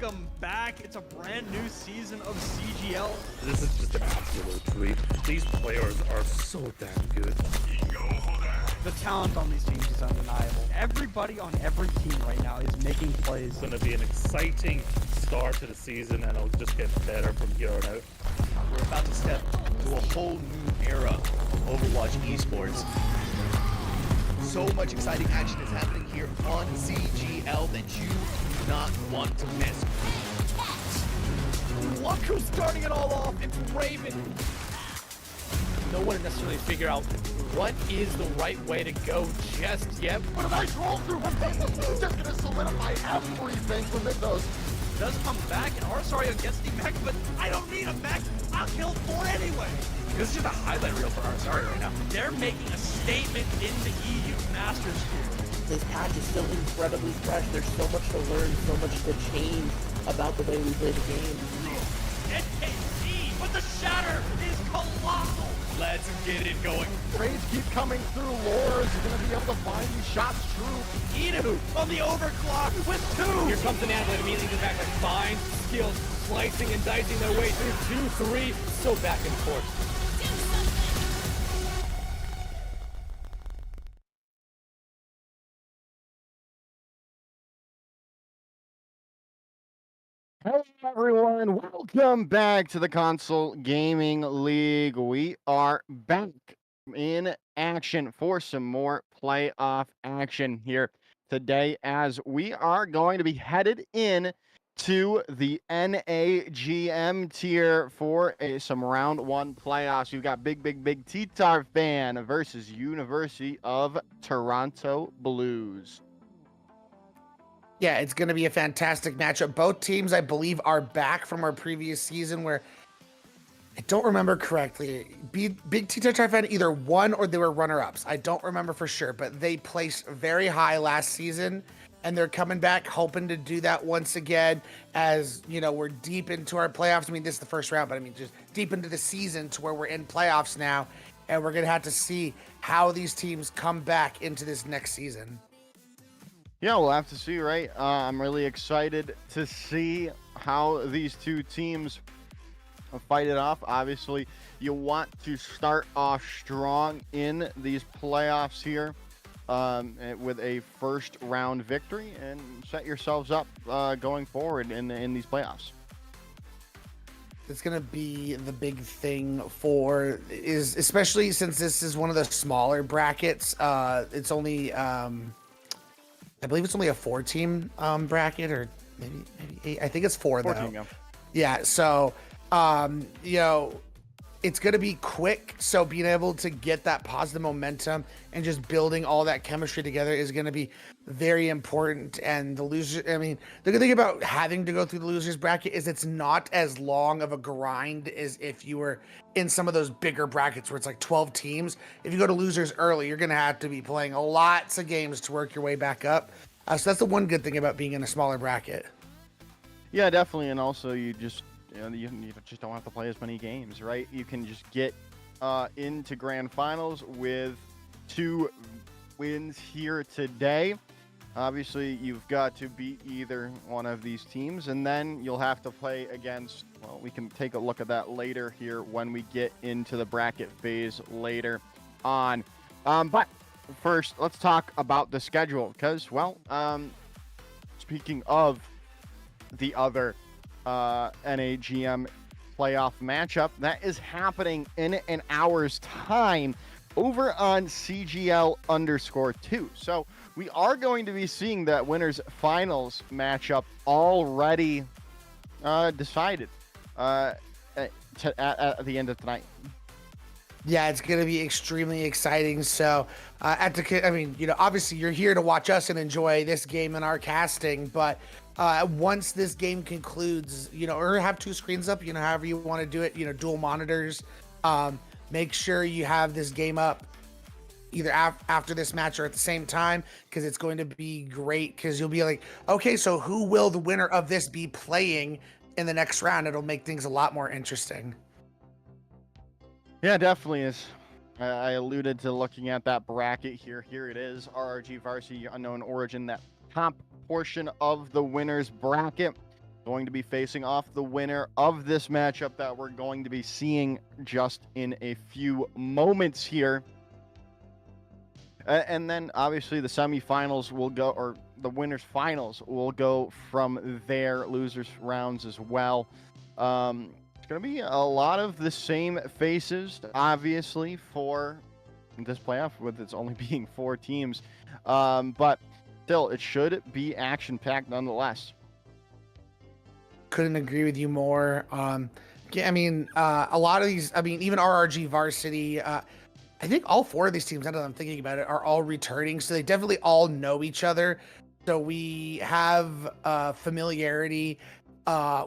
welcome back. It's a brand new season of CGL. This is just an absolute treat. These players are so damn good. The talent on these teams is undeniable. Everybody on every team right now is making plays. It's going to be an exciting start to the season, and it'll just get better from here on out. We're about to step to a whole new era of Overwatch esports. So much exciting action is happening here on CGL that you do not want to miss. Look who's starting it all off. It's Raven. No one necessarily figure out what is the right way to go just yet. But a nice roll through from Payton is just gonna solidify everything for Mythos. Does come back and Arsario gets the mech, but I don't need a mech. I'll kill 4 anyway. This is just a highlight reel for Arsario right now. They're making a statement in the EU Masters Tour. This patch is still incredibly fresh. There's so much to learn, so much to change about the way we play the game. NKC, but the shatter is colossal. Let's get it going. Raids keep coming through. Lores are gonna be able to find these shots true. Inu on the overclock with 2. Here comes an Antler immediately to back like fine skills, slicing and dicing their way through 2-3, so back and forth. Hello everyone, welcome back to the Console Gaming League. We are back in action for some more playoff action here today, as we are going to be headed in to the NAGM tier for some round 1 playoffs. We've got Big Tarfan versus University of Toronto Blues. Yeah, it's going to be a fantastic matchup. Both teams, I believe, are back from our previous season where I don't remember correctly. Big Tarfan either won or they were runner-ups. I don't remember for sure, but they placed very high last season, and they're coming back hoping to do that once again. As you know, we're deep into our playoffs. I mean, this is the first round, but I mean, just deep into the season to where we're in playoffs now, and we're going to have to see how these teams come back into this next season. Yeah, we'll have to see, right? I'm really excited to see how these two teams fight it off. Obviously, you want to start off strong in these playoffs here with a first round victory and set yourselves up going forward in these playoffs. It's going to be the big thing for is, especially since this is one of the smaller brackets. It's only I believe it's only a 4-team bracket, or maybe 8. I think it's 4 though. 14, yeah. Yeah, so you know, it's gonna be quick. So being able to get that positive momentum and just building all that chemistry together is gonna be very important. And the loser, I mean, the good thing about having to go through the losers bracket is it's not as long of a grind as if you were in some of those bigger brackets where it's like 12 teams. If you go to losers early, you're gonna have to be playing lots of games to work your way back up. So that's the one good thing about being in a smaller bracket. Yeah, definitely. And also, you just you just don't have to play as many games, right? You can just get into grand finals with 2 wins here today. Obviously, you've got to beat either one of these teams, and then you'll have to play against, well, we can take a look at that later here when we get into the bracket phase later on. But first, let's talk about the schedule, because, well, speaking of the other NAGM playoff matchup, that is happening in an hour's time over on CGL_2. So we are going to be seeing that winners finals matchup already decided at the end of tonight. Yeah, it's going to be extremely exciting. So, I mean, you know, obviously you're here to watch us and enjoy this game and our casting, but once this game concludes, you know, or have 2 screens up, you know, however you want to do it, you know, dual monitors, make sure you have this game up either after this match or at the same time, because it's going to be great, because you'll be like, okay, so who will the winner of this be playing in the next round? It'll make things a lot more interesting. Yeah, definitely is. I alluded to looking at that bracket here. Here it is, RRG Varsity Unknown Origin, that top portion of the winners bracket. going to be facing off the winner of this matchup that we're going to be seeing just in a few moments here. And then obviously the semifinals will go, or the winners finals will go from there, losers rounds as well. It's going to be a lot of the same faces, obviously, for this playoff, with it's only being 4 teams. But still, it should be action-packed nonetheless. Couldn't agree with you more. Yeah, I mean, a lot of these, I mean, even RRG Varsity, I think all 4 of these teams, now that I'm thinking about it, are all returning. So they definitely all know each other. So we have familiarity,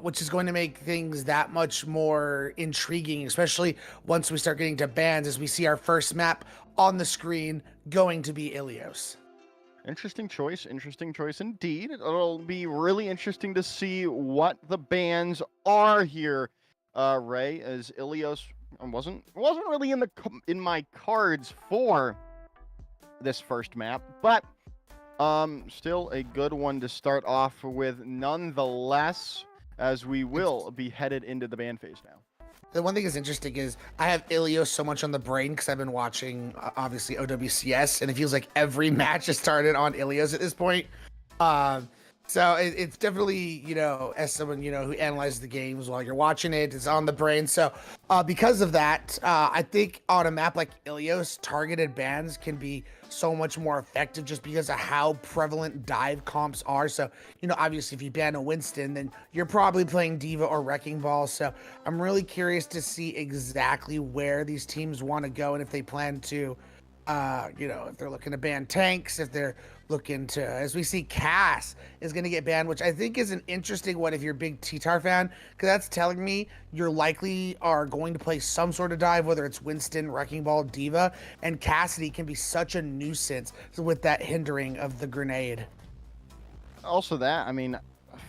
which is going to make things that much more intriguing, especially once we start getting to bans, as we see our first map on the screen going to be Ilios. Interesting choice indeed. It'll be really interesting to see what the bans are here, Ray, as Ilios wasn't really in my cards for this first map, but still a good one to start off with nonetheless, as we will be headed into the ban phase now. The one thing that's interesting is I have Ilios so much on the brain because I've been watching, obviously, OWCS, and it feels like every match has started on Ilios at this point. So it's definitely, you know, as someone, you know, who analyzes the games while you're watching it, it's on the brain. So because of that, I think on a map like Ilios, targeted bans can be so much more effective just because of how prevalent dive comps are. So, you know, obviously if you ban a Winston, then you're probably playing Diva or Wrecking Ball. So I'm really curious to see exactly where these teams want to go and if they plan to, you know, if they're looking to ban tanks, if they're looking to, as we see, Cass is going to get banned, which I think is an interesting one if you're a big T-Tar fan, because that's telling me you're likely are going to play some sort of dive, whether it's Winston, Wrecking Ball, Diva, and Cassidy can be such a nuisance with that hindering of the grenade. Also that, I mean,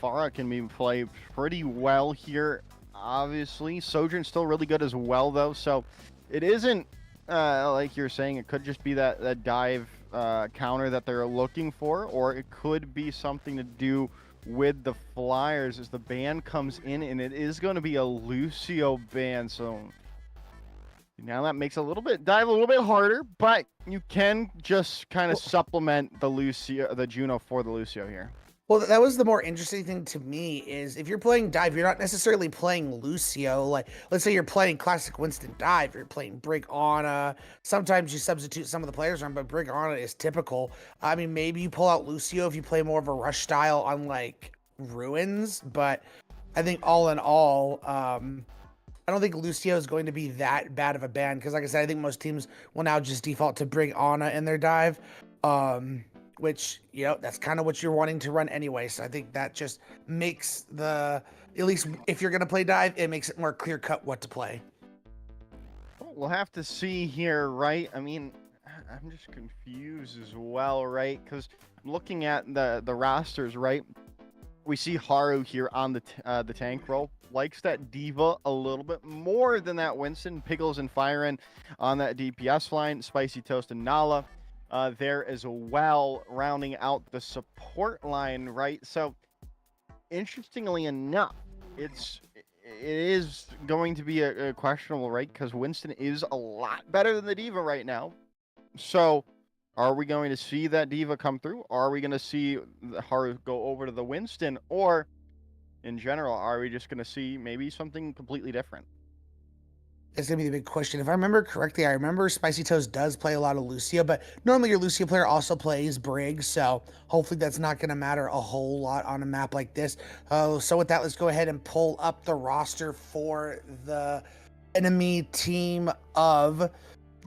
Pharah can be played pretty well here, obviously. Sojourn's still really good as well, though, so it isn't, like you're saying, it could just be that dive counter that they're looking for, or it could be something to do with the Flyers as the ban comes in, and it is going to be a Lucio ban. So now that makes dive a little bit harder, but you can just kind of supplement the Juno for the Lucio here. Well, that was the more interesting thing to me is if you're playing dive, you're not necessarily playing Lucio. Like, let's say you're playing classic Winston dive, you're playing Brig Anna. Sometimes you substitute some of the players on, but Brig Anna is typical. I mean, maybe you pull out Lucio if you play more of a rush style on like Ruins, but I think all in all, I don't think Lucio is going to be that bad of a ban because, like I said, I think most teams will now just default to Brig Anna in their dive. Which, you know, that's kind of what you're wanting to run anyway. So I think that just makes at least if you're going to play dive, it makes it more clear cut what to play. We'll have to see here, right? I mean, I'm just confused as well, right? Because looking at the rosters, right? We see Haru here on the tank role. Likes that Diva a little bit more than that Winston. Pickles and Firen on that DPS line. Spicy Toast and Nala there as well, rounding out the support line, right? So interestingly enough, it is going to be a questionable, right? Because Winston is a lot better than the Diva right now. So are we going to see that Diva come through? Are we going to see Haru go over to the Winston? Or in general, are we just going to see maybe something completely different? It's going to be the big question. If I remember correctly, I remember Spicy Toast does play a lot of Lucio, but normally your Lucio player also plays Brig, so hopefully that's not going to matter a whole lot on a map like this. So with that, let's go ahead and pull up the roster for the enemy team of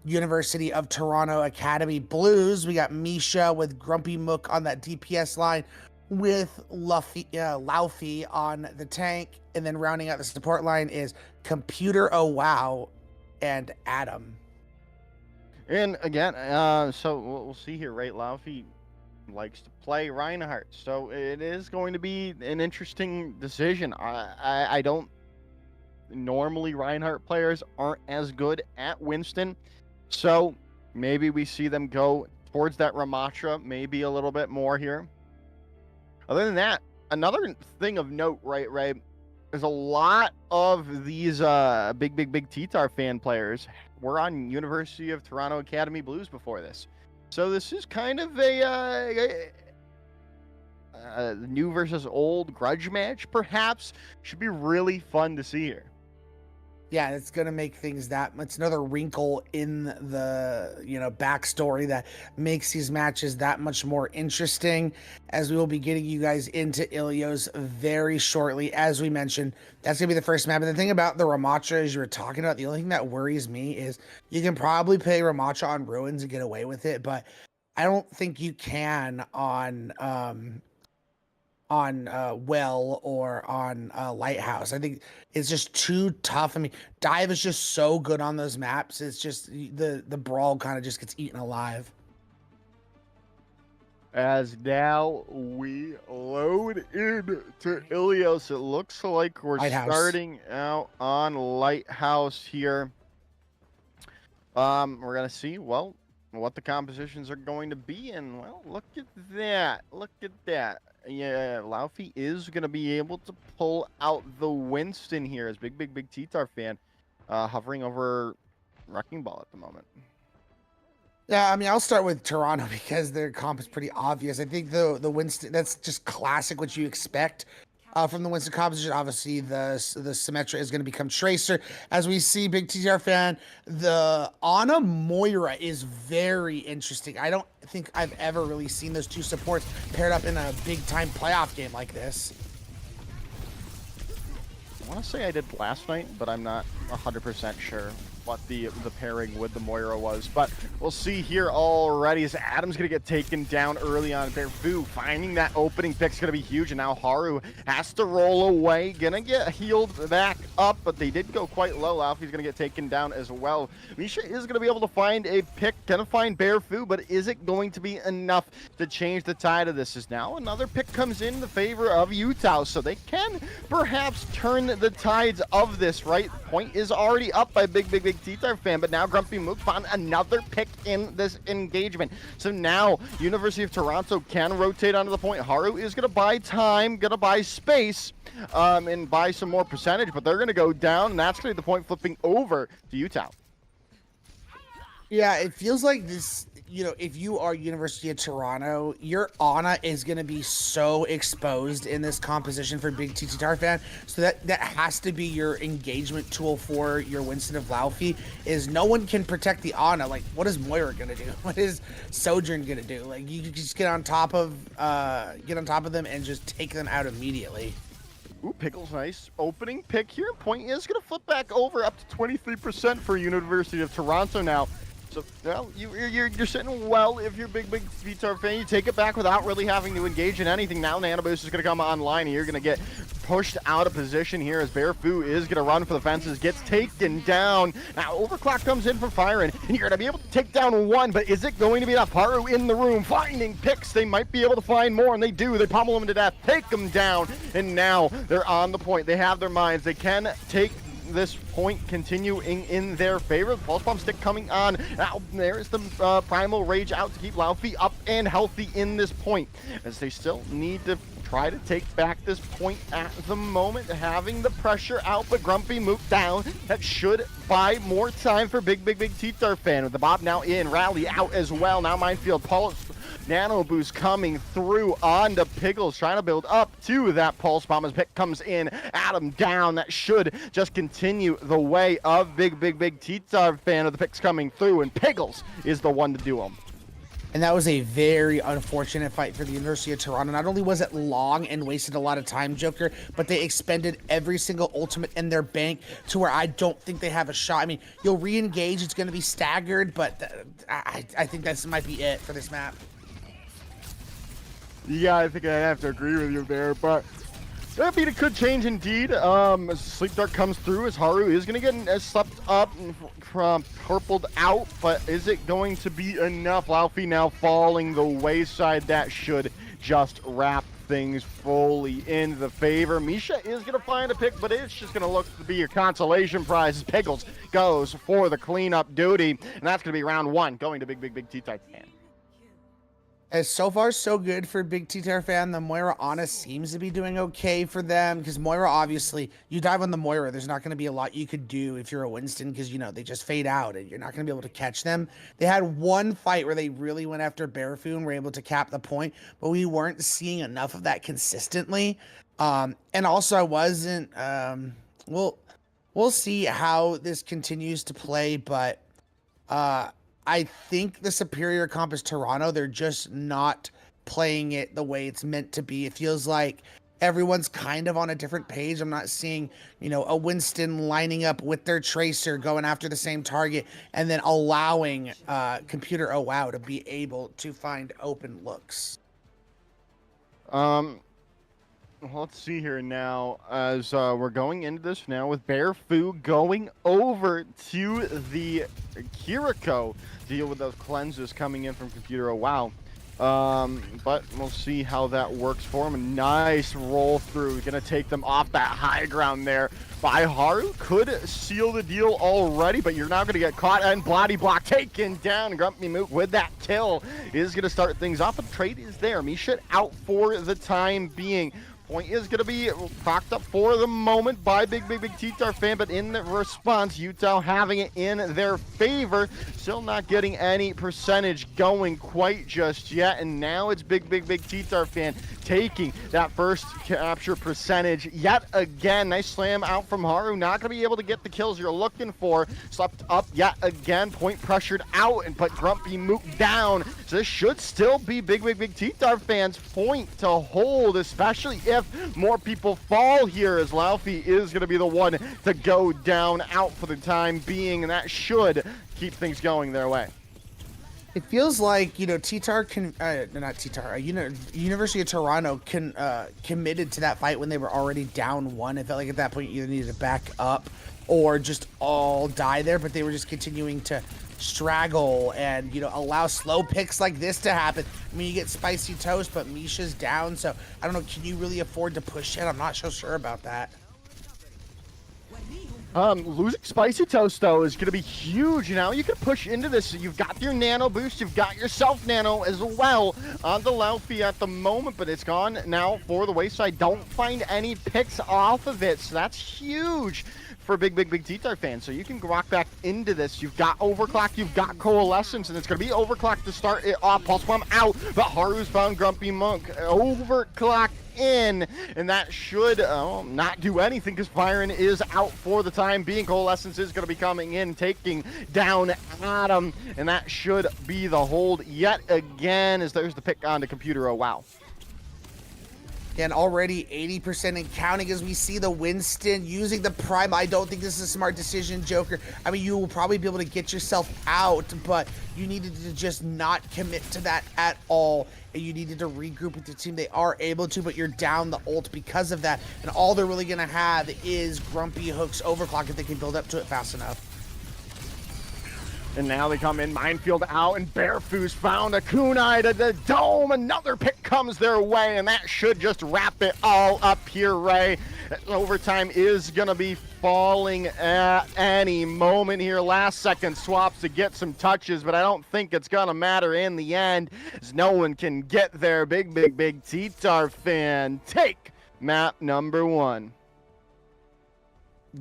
University of Toronto Academy Blues. We got Misha with Grumpy Mook on that DPS line, with Laufey on the tank, and then rounding out the support line is Computer Oh Wow and Adam. And again, so we'll see here, right? Laufey likes to play Reinhardt, so it is going to be an interesting decision. I don't normally, Reinhardt players aren't as good at Winston, so maybe we see them go towards that Ramatra maybe a little bit more here. Other than that, another thing of note, right? There's a lot of these big T-Tar fan players were on University of Toronto Academy Blues before this. So this is kind of a new versus old grudge match, perhaps. Should be really fun to see here. Yeah, it's gonna make things it's another wrinkle in the backstory that makes these matches that much more interesting, as we will be getting you guys into Ilios very shortly. As we mentioned, that's gonna be the first map. And the thing about the Ramacha, as you were talking about, the only thing that worries me is you can probably play Ramacha on Ruins and get away with it, but I don't think you can on Well or on Lighthouse. I think it's just too tough. I mean, Dive is just so good on those maps. It's just the brawl kind of just gets eaten alive. As now we load into Ilios, it looks like we're Lighthouse. starting out on Lighthouse here. We're gonna see what the compositions are going to be, and well, look at that. Yeah, Laufey is going to be able to pull out the Winston here as big T-Tar fan hovering over Wrecking Ball at the moment. Yeah, I mean, I'll start with Toronto because their comp is pretty obvious. I think the Winston, that's just classic what you expect from the Winston composition. Obviously, the Symmetra is going to become Tracer. As we see, big TTR fan, the Ana Moira is very interesting. I don't think I've ever really seen those two supports paired up in a big-time playoff game like this. I want to say I did last night, but I'm not 100% sure what the pairing with the Moira was, but we'll see here already as Adam's gonna get taken down early on. Fu finding that opening pick's gonna be huge, and now Haru has to roll away, gonna get healed back up, but they did go quite low. Laufey's gonna get taken down as well. Misha is gonna be able to find a pick, gonna find Fu, but is it going to be enough to change the tide of this? Is now another pick comes in the favor of Utah, so they can perhaps turn the tides of this, right? Point is already up by big T-Tar fan, but now Grumpy Mook found another pick in this engagement. So now University of Toronto can rotate onto the point. Haru is going to buy time, going to buy space, and buy some more percentage, but they're going to go down, and that's going to be the point flipping over to Utah. Yeah, it feels like this, if you are University of Toronto, your Ana is going to be so exposed in this composition for big TTR fan. So that has to be your engagement tool for your Winston of Laufey, is no one can protect the Ana. Like, what is Moira going to do? What is Sojourn going to do? Like, you just get on top of them and just take them out immediately. Ooh, Pickle's nice. Opening pick here. Point is going to flip back over up to 23% for University of Toronto now. So, well, you're sitting well if you're a big T-Tar fan. You take it back without really having to engage in anything. Now Nano Boost is going to come online, and you're going to get pushed out of position here as Fu is going to run for the fences, gets taken down. Now Overclock comes in for firing, and you're going to be able to take down one, but is it going to be enough? Haru in the room, finding picks. They might be able to find more, and they do. They pummel him to death, take him down, and now they're on the point. They have their minds. They can take this point continuing in their favor. The Pulse Bomb stick coming on. Now there's the Primal Rage out to keep Laufey up and healthy in this point, as they still need to try to take back this point at the moment, having the pressure out, but Grumpy Mook down. That should buy more time for big T-Tar fan, with the Bob now in, Rally out as well. Now Minefield, Pulse Nano Boost coming through onto Pickles, trying to build up to that Pulse Bomb as Pick comes in. Adam down. That should just continue the way of big T-Tar fan, of the picks coming through, and Pickles is the one to do them. And that was a very unfortunate fight for the University of Toronto. Not only was it long and wasted a lot of time, Joker, but they expended every single ultimate in their bank to where I don't think they have a shot. I mean, you'll re-engage, it's going to be staggered, but I think that might be it for this map. Yeah, I think I have to agree with you there, but that beat it could change indeed. As Sleep Dark comes through, as Haru is going to get slept up from purpled out, but is it going to be enough? Laufey now falling the wayside. That should just wrap things fully in the favor. Misha is going to find a pick, but it's just going to look to be your consolation prize as Pickles goes for the cleanup duty, and that's going to be round one, going to big T-Tar fan. So far, so good for Big T Tarfan. The Moira Ana seems to be doing okay for them because Moira, obviously, you dive on the Moira, there's not going to be a lot you could do if you're a Winston because, you know, they just fade out and you're not going to be able to catch them. They had one fight where they really went after Barafu and were able to cap the point, but we weren't seeing enough of that consistently. And also, I wasn't, we'll see how this continues to play, but I think the superior comp is Toronto. They're just not playing it the way it's meant to be. It feels like everyone's kind of on a different page. I'm not seeing, you know, a Winston lining up with their Tracer going after the same target and then allowing Computer Oh Wow to be able to find open looks. Let's see here now as we're going into this now with Bearfu going over to the Kiriko to deal with those cleanses coming in from Computer Oh Wow. But we'll see how that works for him. A nice roll through, gonna take them off that high ground there by Haru. Could seal the deal already, but you're now gonna get caught and Bloody Block taken down. Grumpy Mook with that kill is gonna start things off. The trade is there. Misha out for the time being. Point is going to be procked up for the moment by Big T Tarfan, but in the response, Utah having it in their favor. Still not getting any percentage going quite just yet, and now it's Big T Tarfan taking that first capture percentage yet again. Nice slam out from Haru. Not going to be able to get the kills you're looking for. Slept up yet again. Point pressured out, and put Grumpy Mook down. So this should still be Big T Tarfan's point to hold, especially if more people fall here, as Laufey is going to be the one to go down out for the time being, and that should keep things going their way. It feels like, you know, University of Toronto committed to that fight when they were already down one. It felt like at that point you either needed to back up or just all die there, but they were just continuing to straggle and, you know, allow slow picks like this to happen. I mean, you get Spicy Toast, but Misha's down, so I don't know, can you really afford to push it? I'm not so sure about that. Losing Spicy Toast, though, is going to be huge. Now you can push into this. You've got your Nano boost. You've got your Self-Nano as well on the Laufey at the moment, but it's gone now for the wayside. Don't find any picks off of it, so that's huge for Big T Tarfan. So you can rock back into this. You've got Overclock, you've got Coalescence, and it's going to be Overclock to start it off. Pulse Bomb out, but Haru's found Grumpy Monk. Overclock in, and that should not do anything because Byron is out for the time being. Coalescence is going to be coming in, taking down Adam, and that should be the hold yet again, as there's the pick on the Computer Oh Wow. And already 80% and counting as we see the Winston using the Prime. I don't think this is a smart decision, Joker. I mean, you will probably be able to get yourself out, but you needed to just not commit to that at all. And you needed to regroup with the team. They are able to, but you're down the ult because of that. And all they're really going to have is Grumpy Hook's Overclock if they can build up to it fast enough. And now they come in, Minefield out, and Bearfoo's found a kunai to the dome. Another pick comes their way, and that should just wrap it all up here, Ray. Overtime is going to be falling at any moment here. Last second swaps to get some touches, but I don't think it's going to matter in the end, as no one can get there. Big T Tarfan take map number 1.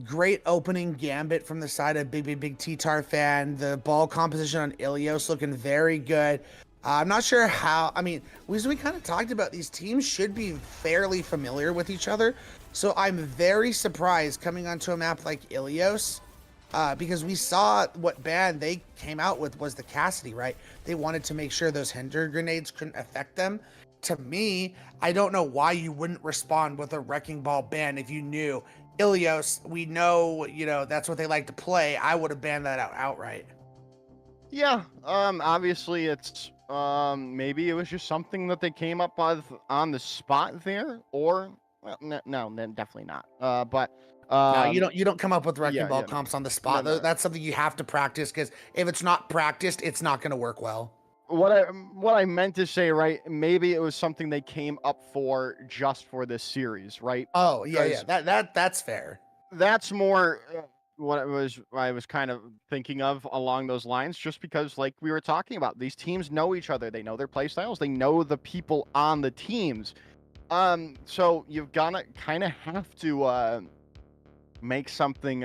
Great opening gambit from the side of Big T Tarfan. The ball composition on Ilios looking very good. I'm not sure how, I mean, as we kind of talked about, these teams should be fairly familiar with each other. So I'm very surprised coming onto a map like Ilios, because we saw what ban they came out with was the Cassidy, right? They wanted to make sure those Hinder grenades couldn't affect them. To me, I don't know why you wouldn't respond with a Wrecking Ball ban if you knew Ilios, we know, you know, that's what they like to play. I would have banned that out outright. Yeah, obviously it's maybe it was just something that they came up with on the spot there, or well, no, then definitely not. But no, you don't come up with Wrecking Ball comps on the spot. No. That's something you have to practice, because if it's not practiced, it's not going to work well. What I meant to say, right? Maybe it was something they came up for just for this series, right? Oh yeah, that's fair. That's more what I was kind of thinking of along those lines, just because like we were talking about, these teams know each other, they know their play styles, they know the people on the teams. So you've gotta kind of have to make something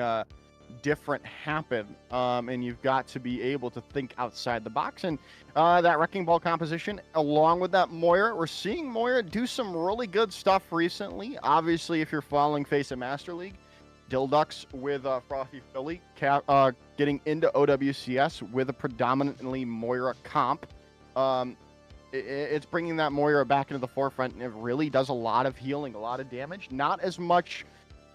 different happen, and you've got to be able to think outside the box. And that wrecking ball composition, along with that Moira, we're seeing Moira do some really good stuff recently. Obviously, if you're following Face of Master League, Dilducks with Frothy Philly getting into OWCS with a predominantly Moira comp. It's bringing that Moira back into the forefront, and it really does a lot of healing, a lot of damage. Not as much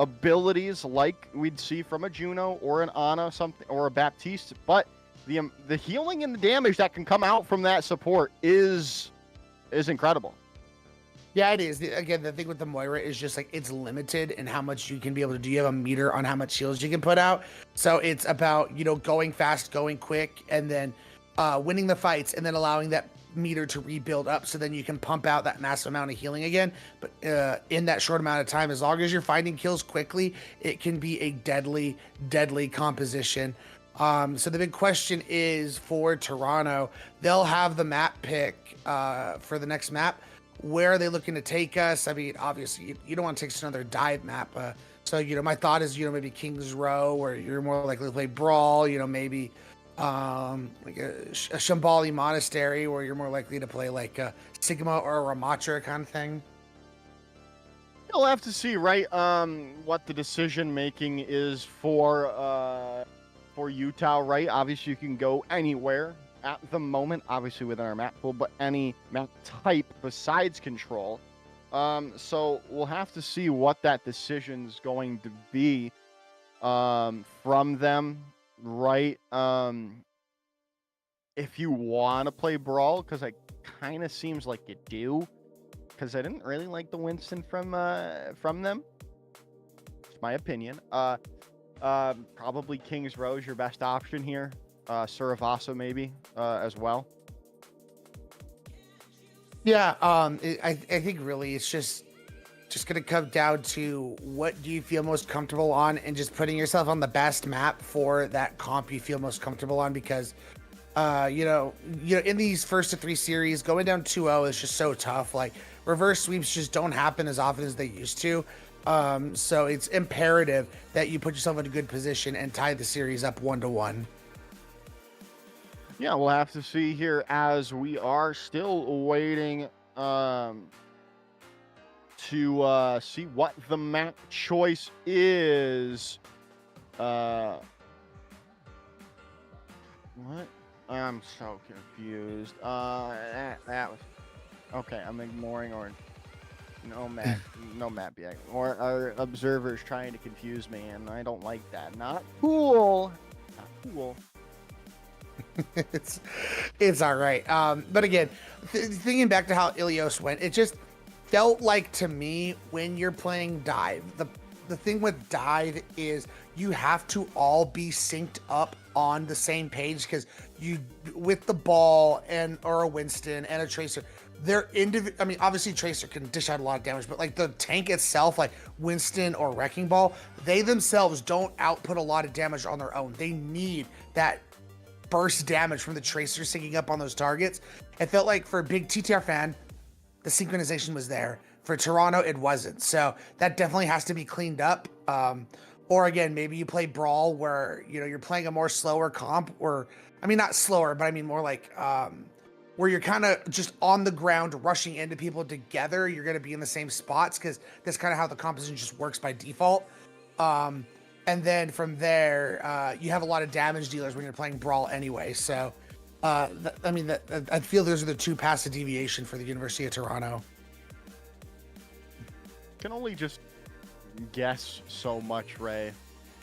abilities like we'd see from a Juno or an Ana something or a Baptiste, but the healing and the damage that can come out from that support is incredible. Yeah, it is. Again, the thing with the Moira is just like it's limited in how much you can be able to do. You have a meter on how much heals you can put out. So it's about, you know, going fast, going quick, and then winning the fights, and then allowing that meter to rebuild up so then you can pump out that massive amount of healing again. But in that short amount of time, as long as you're finding kills quickly, it can be a deadly composition. So the big question is for Toronto, they'll have the map pick for the next map. Where are they looking to take us? I mean, obviously, you don't want to take us to another dive map. So, you know, my thought is, you know, maybe King's Row, or you're more likely to play Brawl, you know, maybe like a Shambali Monastery, where you're more likely to play like a Sigma or a Ramatra kind of thing. You'll have to see, right, what the decision making is for Utah, right? Obviously, you can go anywhere at the moment, obviously within our map pool, but any map type besides control. So we'll have to see what that decision's going to be from them, right? If you want to play Brawl, because it kind of seems like you do, because I didn't really like the Winston from them. It's my opinion. Probably King's Row is your best option here. Suravasa maybe as well. Yeah, I think really it's just gonna come down to what do you feel most comfortable on, and just putting yourself on the best map for that comp you feel most comfortable on. Because you know, in these first to 3 series, going down 2-0 is just so tough. Like, reverse sweeps just don't happen as often as they used to. So it's imperative that you put yourself in a good position and tie the series up 1-1. Yeah, we'll have to see here, as we are still waiting to see what the map choice is. What? I'm so confused. That was okay. I'm ignoring, or no map, no map yet, or our observers trying to confuse me, and I don't like that. Not cool. Not cool. It's all right. But again, thinking back to how Ilios went, it just felt like to me, when you're playing dive, the thing with dive is you have to all be synced up on the same page, because you, with the ball and or a Winston and a Tracer, they're I mean, obviously Tracer can dish out a lot of damage, but like the tank itself, like Winston or Wrecking Ball, they themselves don't output a lot of damage on their own. They need that burst damage from the Tracer syncing up on those targets. It felt like for Big TTRFan, the synchronization was there. For Toronto, it wasn't. So that definitely has to be cleaned up. Or again, maybe you play Brawl, where, you know, you're playing a more slower comp, or, I mean, not slower, but I mean more like, where you're kind of just on the ground rushing into people together. You're going to be in the same spots, because that's kind of how the composition just works by default. And then from there, you have a lot of damage dealers when you're playing Brawl anyway. So, I mean, I feel those are the two paths of deviation for the University of Toronto. Can only just guess so much, Ray.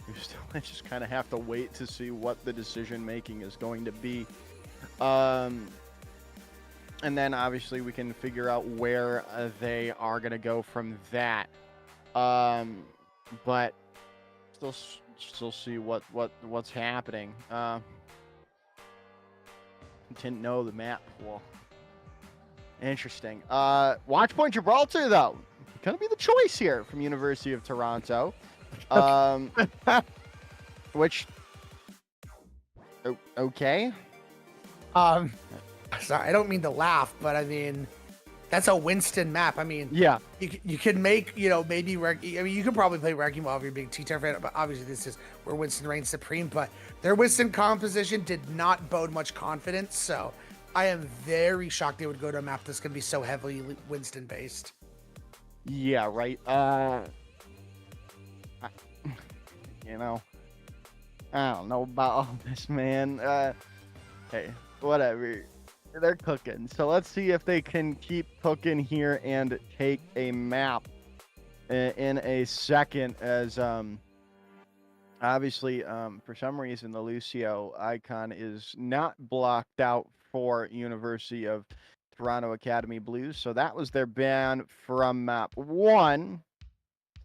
You still just kind of have to wait to see what the decision making is going to be. And then obviously we can figure out where they are going to go from that. But still see what's happening. Didn't know the map. Well, interesting. Watchpoint Gibraltar, though, gonna be the choice here from University of Toronto. Which, okay. Sorry, I don't mean to laugh, but I mean, that's a Winston map. I mean, Yeah. you can make, you know, maybe I mean, you could probably play Wrecking Ball if you're a big T-Tar fan, but obviously this is where Winston reigns supreme. But their Winston composition did not bode much confidence, so I am very shocked they would go to a map that's going to be so heavily Winston based. Yeah, right. You know, I don't know about all this, man. Hey, whatever. They're cooking. So let's see if they can keep cooking here and take a map in a second. As obviously, for some reason, the Lucio icon is not blocked out for University of Toronto Academy Blues. So that was their ban from map 1.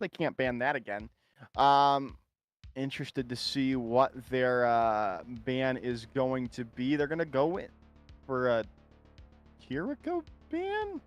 They can't ban that again. Interested to see what their ban is going to be. They're going to go in for a Kiriko ban?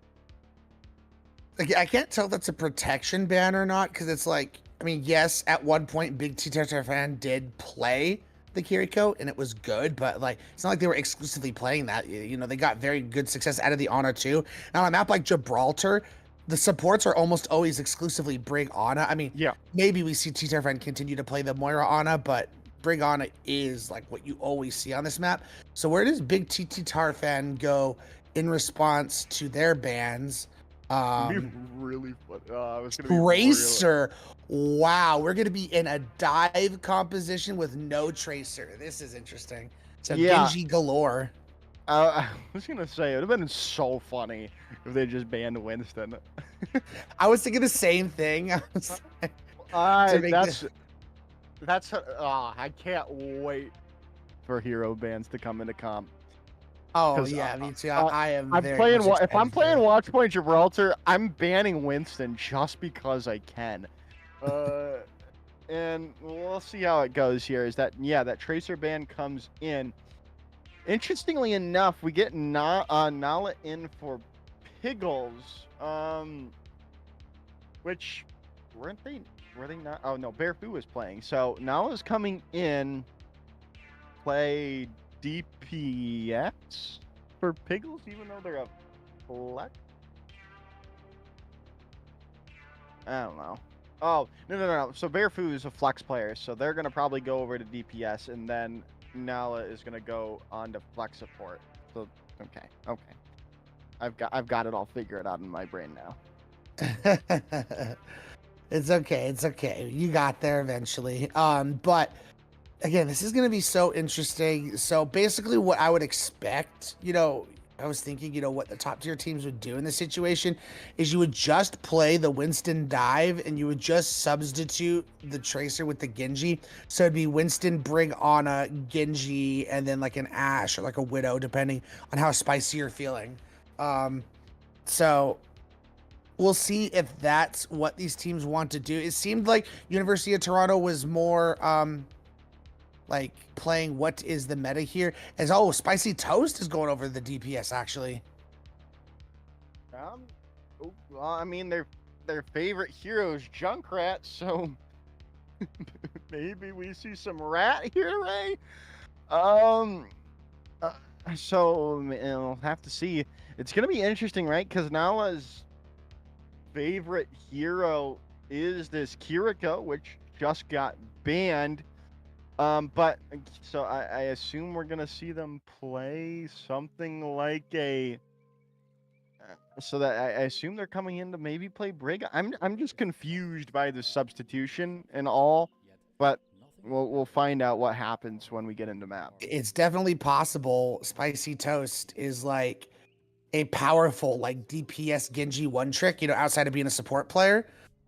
Like, I can't tell if that's a protection ban or not, because it's like, I mean, yes, at one point, Big T-Tar fan did play the Kiriko, and it was good, but like, it's not like they were exclusively playing that. You know, they got very good success out of the Ana too. Now, on a map like Gibraltar, the supports are almost always exclusively Brig Ana. I mean, yeah, maybe we see T-Tar fan continue to play the Moira Ana, but Brig Ana is like what you always see on this map. So where does Big T-Tar fan go in response to their bans? Really fun. Tracer. Wow, we're gonna be in a dive composition with no Tracer. This is interesting. So yeah. Genji galore. I was gonna say it would have been so funny if they just banned Winston. I was thinking the same thing. That's I can't wait for hero bans to come into comp. Oh yeah, me too. I am. I'm playing. If I'm playing Watchpoint Gibraltar, I'm banning Winston just because I can. And we'll see how it goes here. Is that that Tracer ban comes in. Interestingly enough, we get Nala in for Piggles, which were they not? Oh no, Bearfu was playing. So Nala's coming in, play DPX for Piggles, even though they're a flex. I don't know. Oh no. So Bearfu is a flex player, so they're gonna probably go over to DPS, and then Nala is gonna go on to flex support. So okay. I've got it all figured out in my brain now. It's okay. You got there eventually. But again, this is gonna be so interesting. So basically, what I would expect, I was thinking, what the top tier teams would do in this situation is you would just play the Winston dive and you would just substitute the Tracer with the Genji. So it'd be Winston, Brig, Ana, Genji, and then like an Ashe or like a Widow, depending on how spicy you're feeling. So we'll see if that's what these teams want to do. It seemed like University of Toronto was more like playing what is the meta here, as Spicy Toast is going over the DPS actually. Well, I mean their favorite hero is Junkrat, so maybe we see some rat here, Ray. So we'll have to see. It's gonna be interesting, right? Because Nala's favorite hero is this Kiriko, which just got banned. But so I assume we're gonna see them play something like a. So that I assume they're coming in to maybe play Brig. I'm just confused by the substitution and all, but we'll find out what happens when we get into map. It's definitely possible. Spicy Toast is like a powerful like DPS Genji one trick, outside of being a support player.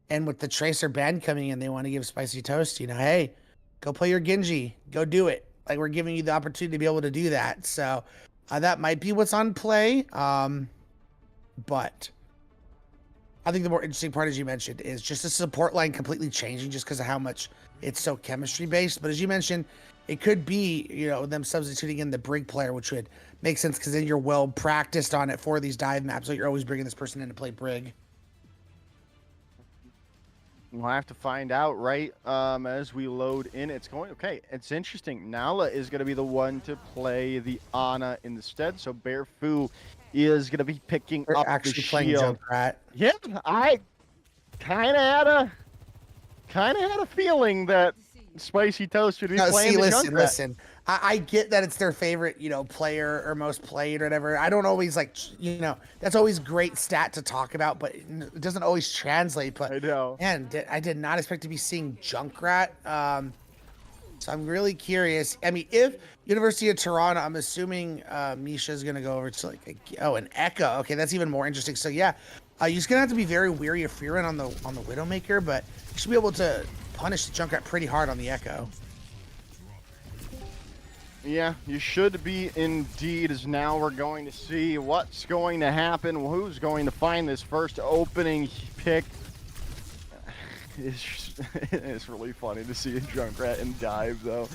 And with the Tracer ban coming in, they want to give Spicy Toast, hey, go play your Genji. Go do it. Like, we're giving you the opportunity to be able to do that. So that might be what's on play. But I think the more interesting part, as you mentioned, is just the support line completely changing just because of how much it's so chemistry based. But as you mentioned, it could be, them substituting in the Brig player, which would make sense because then you're well practiced on it for these dive maps. So you're always bringing this person in to play Brig. We'll have to find out, right? As we load in, it's going okay. It's interesting. Nala is going to be the one to play the Ana instead. So Bearfu is going to be picking We're up the actually playing shield. Junkrat. Yeah, I kind of had a feeling that Spicy Toast would be No, playing see, the listen, Junkrat. listen. I get that it's their favorite, player or most played or whatever. I don't always that's always great stat to talk about, but it doesn't always translate. But I know. man, I did not expect to be seeing Junkrat. So I'm really curious. I mean, if University of Toronto, I'm assuming Misha's gonna go over to an Echo. Okay, that's even more interesting. So yeah, you're just gonna have to be very weary of Freeran on the Widowmaker, but you should be able to punish the Junkrat pretty hard on the Echo. Yeah, you should be indeed, as now we're going to see what's going to happen, who's going to find this first opening pick. It's really funny to see a Junkrat and dive, though.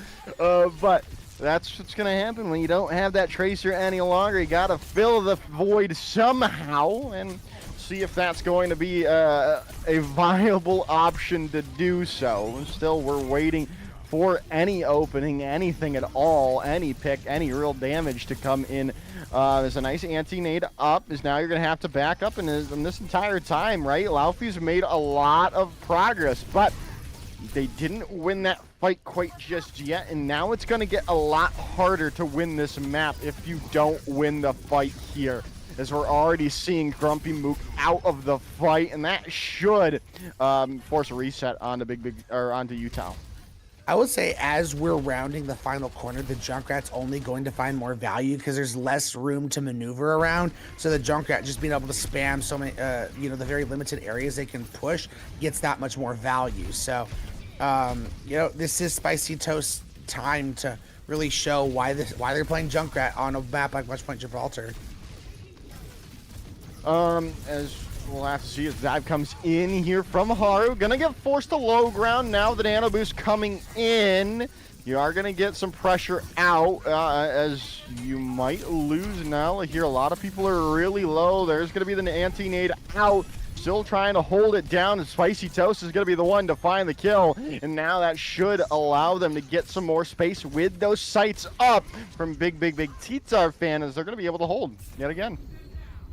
But that's what's going to happen when you don't have that Tracer any longer. You got to fill the void somehow and see if that's going to be a viable option to do so. Still, we're waiting for any opening, anything at all, any pick, any real damage to come in. There's a nice anti-nade up, is now you're going to have to back up, and in this entire time, right, Laufey's made a lot of progress, but they didn't win that fight quite just yet, and now it's going to get a lot harder to win this map if you don't win the fight here, as we're already seeing Grumpy Mook out of the fight, and that should force a reset onto onto Utah. I would say as we're rounding the final corner, the Junkrat's only going to find more value because there's less room to maneuver around. So the Junkrat just being able to spam so many, the very limited areas they can push gets that much more value. So, this is Spicy Toast's time to really show why they're playing Junkrat on a map like West Gibraltar. As we'll have to see as dive comes in here from Haru. Gonna get forced to low ground now. The nano boost coming in. You are gonna get some pressure out as you might lose now. Here, a lot of people are really low. There's gonna be the anti-nade out. Still trying to hold it down, and Spicy Toast is going to be the one to find the kill. And now that should allow them to get some more space with those sights up from bigbigbigttarfan, as they're going to be able to hold yet again.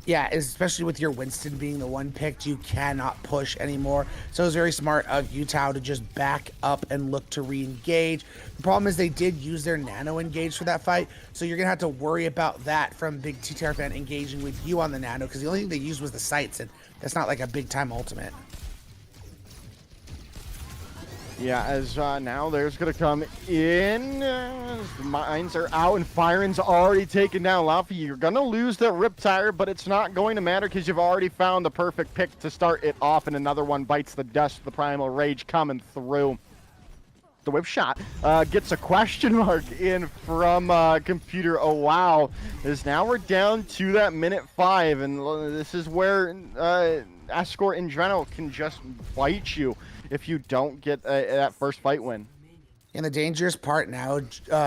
Yeah, especially with your Winston being the one picked, you cannot push anymore. So it was very smart of Utah to just back up and look to re-engage. The problem is they did use their nano engage for that fight, so you're going to have to worry about that from bigbigbigttarfan engaging with you on the nano, because the only thing they used was the sights, and that's not like a big-time ultimate. Yeah, as now there's going to come in. The mines are out, and Firen's already taken down. Laufey, you're going to lose the Riptire, but it's not going to matter because you've already found the perfect pick to start it off, and another one bites the dust. The Primal Rage coming through. The whip shot gets a question mark in from Computer. Oh, wow. As now we're down to that minute 5, and this is where Escort in general can just bite you if you don't get that first fight win. And the dangerous part now,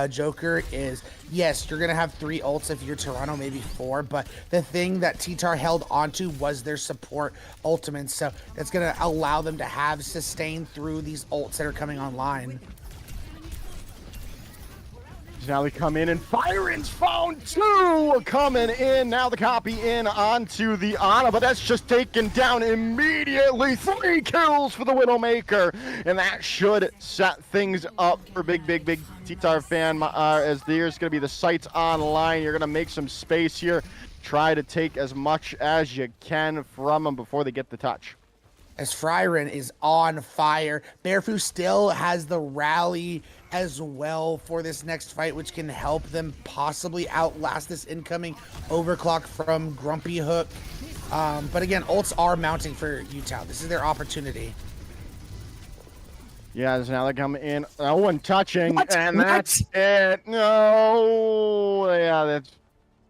Joker, is yes, you're going to have 3 ults if you're Toronto, maybe 4, but the thing that T-Tar held onto was their support ultimates, so that's going to allow them to have sustain through these ults that are coming online. Now they come in, and Firen's found 2 coming in. Now the copy in onto the Ana, but that's just taken down immediately. 3 kills for the Widowmaker, and that should set things up for bigbigbigttarfan, as there's going to be the sights online. You're going to make some space here. Try to take as much as you can from them before they get the touch. As Fryren is on fire, Bearfu still has the rally as well for this next fight, which can help them possibly outlast this incoming overclock from Grumpy Hook. But again, ults are mounting for Utah. This is their opportunity. Yeah, so now they come in. No one touching, What? and that's it. No, yeah,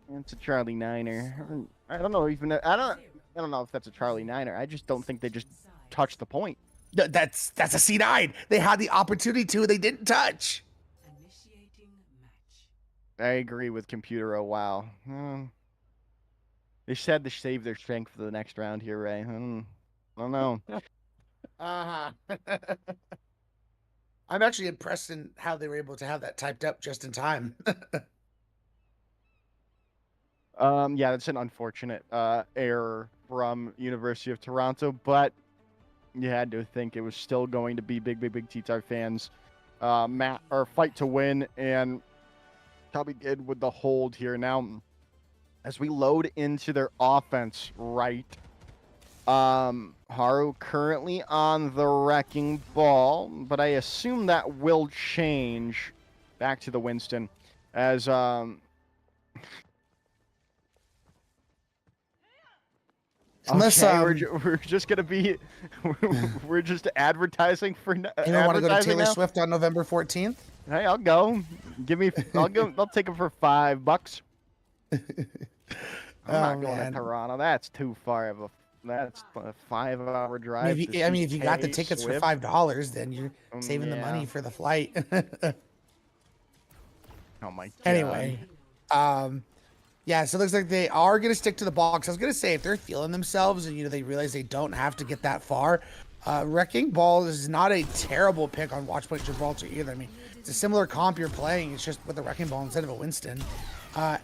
that's a Charlie Niner. I don't know if that's a Charlie Niner. I just don't think they just touched the point. That's a C9. They had the opportunity to, they didn't touch. I agree with Computer. Oh, wow. They said to save their strength for the next round here, Ray. I don't know. Uh-huh. I'm actually impressed in how they were able to have that typed up just in time. Yeah, that's an unfortunate error from University of Toronto, but you had to think it was still going to be big T-Tar fans fight to win, and probably did with the hold here. Now, as we load into their offense, right? Haru currently on the wrecking ball, but I assume that will change back to the Winston as Unless okay, we're just gonna be we're just advertising for anyone want to go to advertising Taylor now. Swift on November 14th? Hey, I'll go. I'll take it for $5. I'm not going to Toronto. That's too far of a. That's a 5-hour drive. I mean, if you got the tickets for $5, then you're saving the money for the flight. Oh my god. Anyway, yeah, so it looks like they are going to stick to the box. I was going to say, if they're feeling themselves and, they realize they don't have to get that far, Wrecking Ball is not a terrible pick on Watchpoint Gibraltar either. I mean, it's a similar comp you're playing. It's just with a Wrecking Ball instead of a Winston.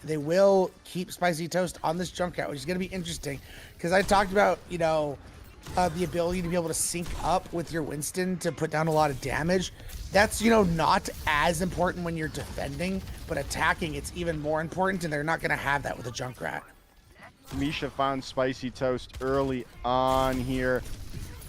They will keep Spicy Toast on this jump out, which is going to be interesting because I talked about, the ability to be able to sync up with your Winston to put down a lot of damage. That's, not as important when you're defending, but attacking, it's even more important, and they're not going to have that with a Junkrat. Misha found Spicy Toast early on here.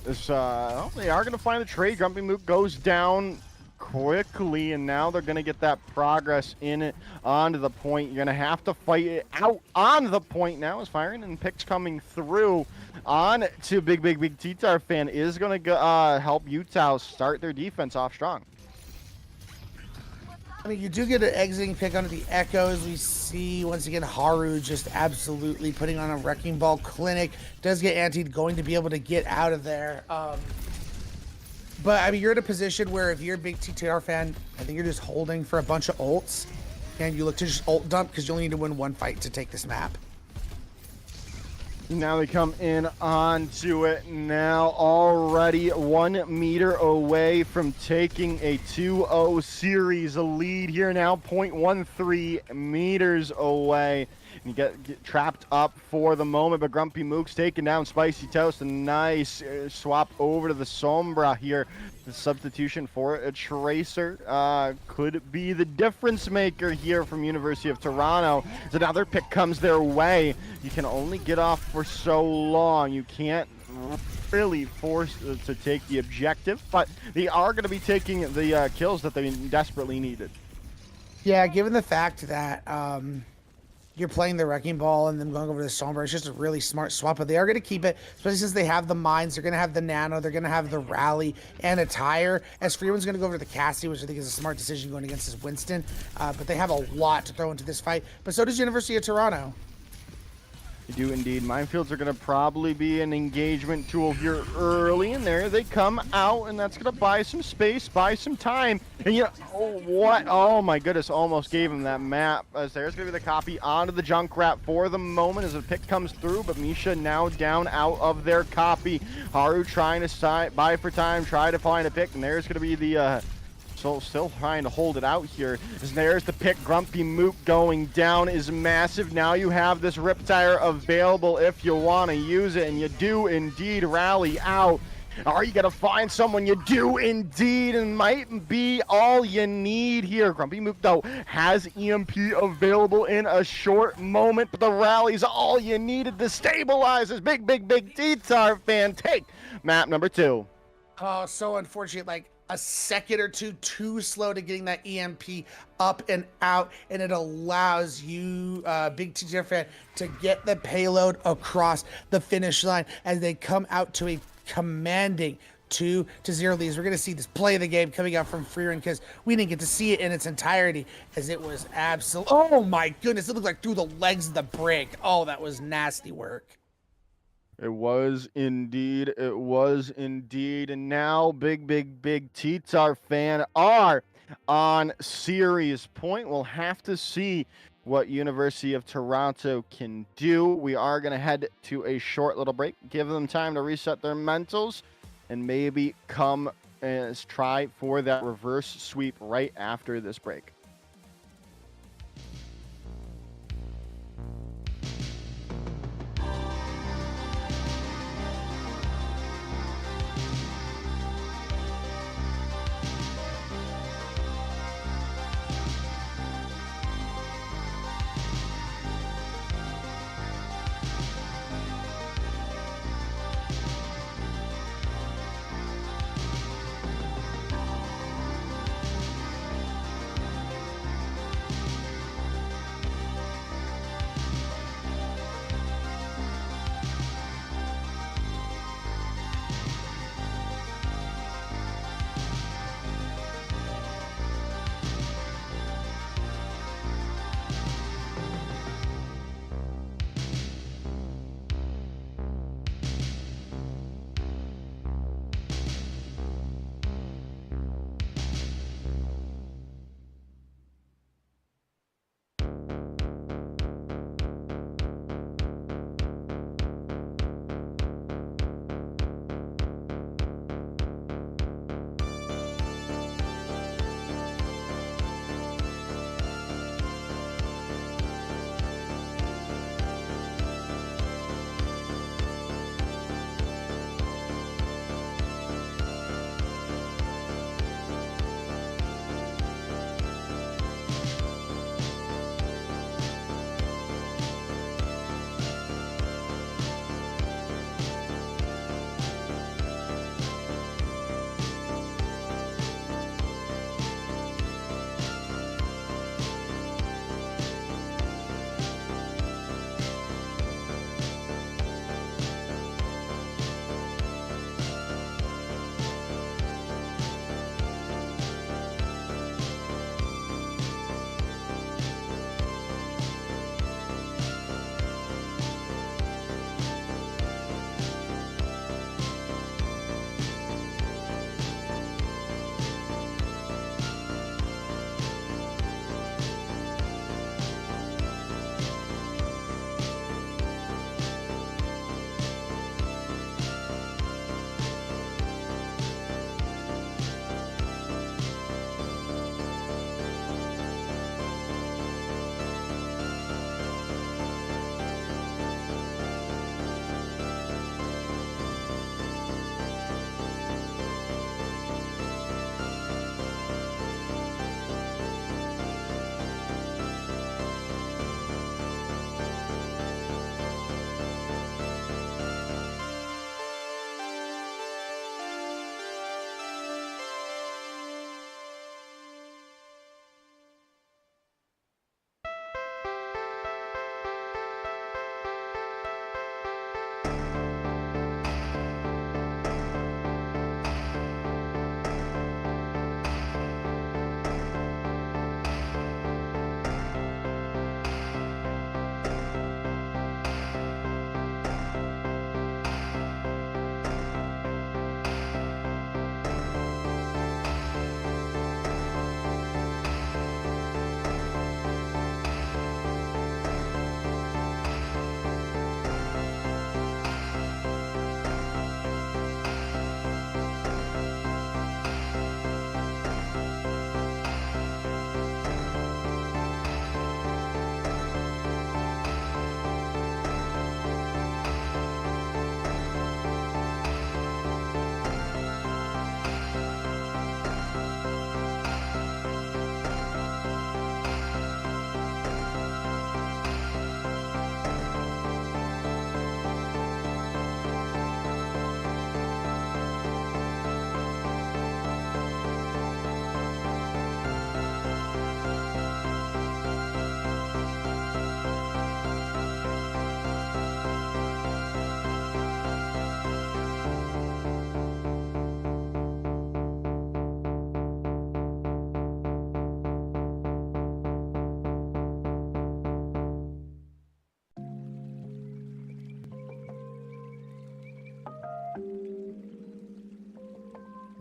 This, they are going to find the trade. Grumpy Mook goes down quickly, and now they're going to get that progress in it onto the point. You're going to have to fight it out on the point now as firing and picks coming through on to Big T-Tar fan is going to help Utah start their defense off strong. I mean, you do get an exiting pick onto the Echoes. We see, once again, Haru just absolutely putting on a Wrecking Ball clinic. Does get antied, going to be able to get out of there. But, I mean, you're in a position where if you're a big TTR fan, I think you're just holding for a bunch of ults. And you look to just ult dump because you only need to win one fight to take this map. Now they come in onto it. Now already 1 meter away from taking a 2-0 series lead here now. 0.13 meters away. You get trapped up for the moment, but Grumpy Mook's taking down Spicy Toast. A nice swap over to the Sombra here. The substitution for a Tracer could be the difference maker here from University of Toronto. As another pick comes their way. You can only get off for so long. You can't really force to take the objective, but they are going to be taking the kills that they desperately needed. Yeah, given the fact that you're playing the Wrecking Ball and then going over to the Sombra, it's just a really smart swap, but they are going to keep it, especially since they have the mines, they're going to have the nano, they're going to have the rally and a tire, as Freeman's going to go over to the Cassie, which I think is a smart decision going against his Winston, but they have a lot to throw into this fight, but so does University of Toronto. They do indeed. Minefields are going to probably be an engagement tool here early, and there they come out, and that's going to buy some space, buy some time. And oh my goodness, almost gave him that map. As there's going to be the copy onto the Junkrat for the moment as the pick comes through, but Misha now down out of their copy. Haru trying to buy for time, try to find a pick, and there's going to be the still trying to hold it out here. As there's the pick. Grumpy Mook going down is massive. Now you have this Riptire available if you want to use it, and you do indeed rally out. Are you going to find someone? You do indeed, and might be all you need here. Grumpy Mook, though, has EMP available in a short moment, but the rally's all you needed to stabilize this big T-Tar fan. Take map number 2. Oh, so unfortunate. Like, a second or two too slow to getting that EMP up and out, and it allows you, big TTR fan, to get the payload across the finish line as they come out to a commanding 2-0 leads. We're going to see this play of the game coming out from Freerun because we didn't get to see it in its entirety, as it was absolute. Oh my goodness, it looked like through the legs of the brick. Oh, that was nasty work. It was indeed. It was indeed. And now big T-Tar fan are on series point. We'll have to see what University of Toronto can do. We are going to head to a short little break, give them time to reset their mentals. and maybe come and try for that reverse sweep right after this break.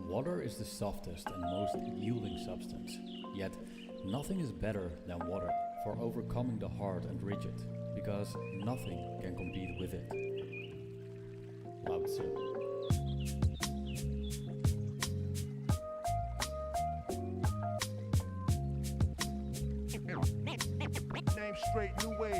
Water is the softest and most yielding substance, yet nothing is better than water for overcoming the hard and rigid, because nothing can compete with it. Lao Tzu. game straight, new wave.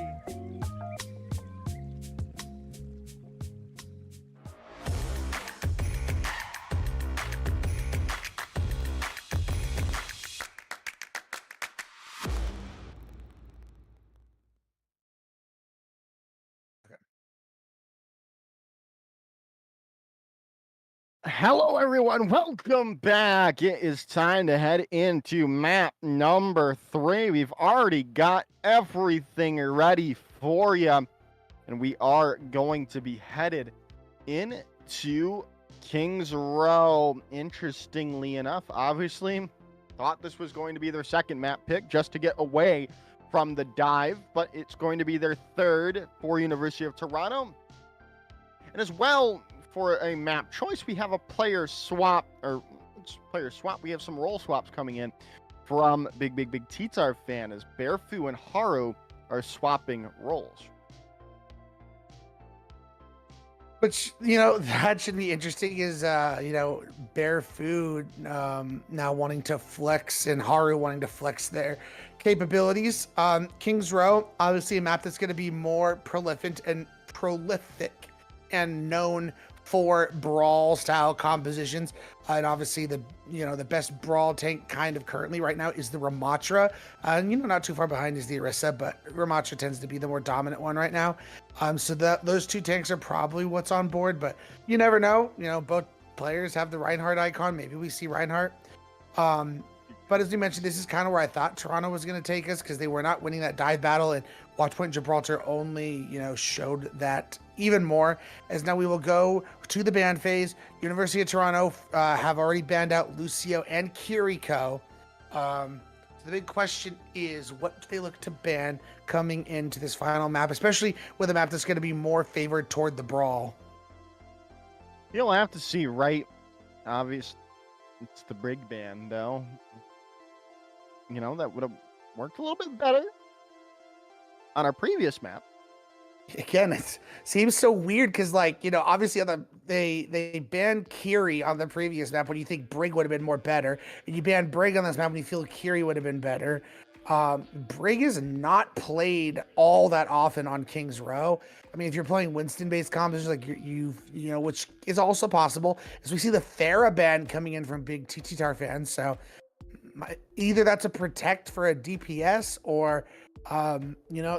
Hello, everyone. Welcome back. It is time to head into map number 3. We've already got everything ready for you, and we are going to be headed into Kings Row. Interestingly enough, obviously, thought this was going to be their second map pick just to get away from the dive, but it's going to be their third for University of Toronto. And as well, for a map choice, we have a player swap, we have some role swaps coming in from bigbigbigttarfan as Bearfu and Haru are swapping roles. Which, you know, that should be interesting is, you know, Bearfu now wanting to flex and Haru wanting to flex their capabilities. Kings Row, obviously a map that's going to be more prolific and known for brawl style compositions, and obviously the best brawl tank kind of currently right now is the Ramatra, and not too far behind is the Orisa, but Ramatra tends to be the more dominant one right now. So those two tanks are probably what's on board, but you never know. Both players have the Reinhardt icon. Maybe we see Reinhardt. But as we mentioned, this is kind of where I thought Toronto was going to take us because they were not winning that dive battle, and Watchpoint Gibraltar only, showed that even more. As now we will go to the ban phase. University of Toronto have already banned out Lucio and Kiriko. So the big question is, what do they look to ban coming into this final map, especially with a map that's going to be more favored toward the brawl? You'll have to see, right? Obviously, it's the brig ban, though. That would have worked a little bit better on our previous map. Again, it seems so weird because, obviously they banned Kiri on the previous map when you think Brig would have been more better, and you banned Brig on this map when you feel Kiri would have been better. Brig is not played all that often on Kings Row. I mean, if you're playing Winston-based combos, like which is also possible, as we see the Pharah ban coming in from big bigbigbigttarfan. So either that's a protect for a DPS, or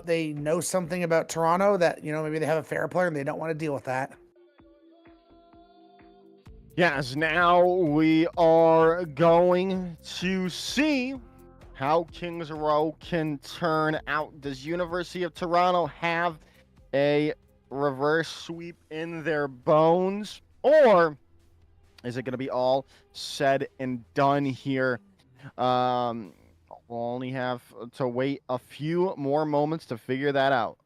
they know something about Toronto that maybe they have a Pharah player and they don't want to deal with that. Yes, now we are going to see how Kings Row can turn out. Does University of Toronto have a reverse sweep in their bones, or is it going to be all said and done here? We'll only have to wait a few more moments to figure that out.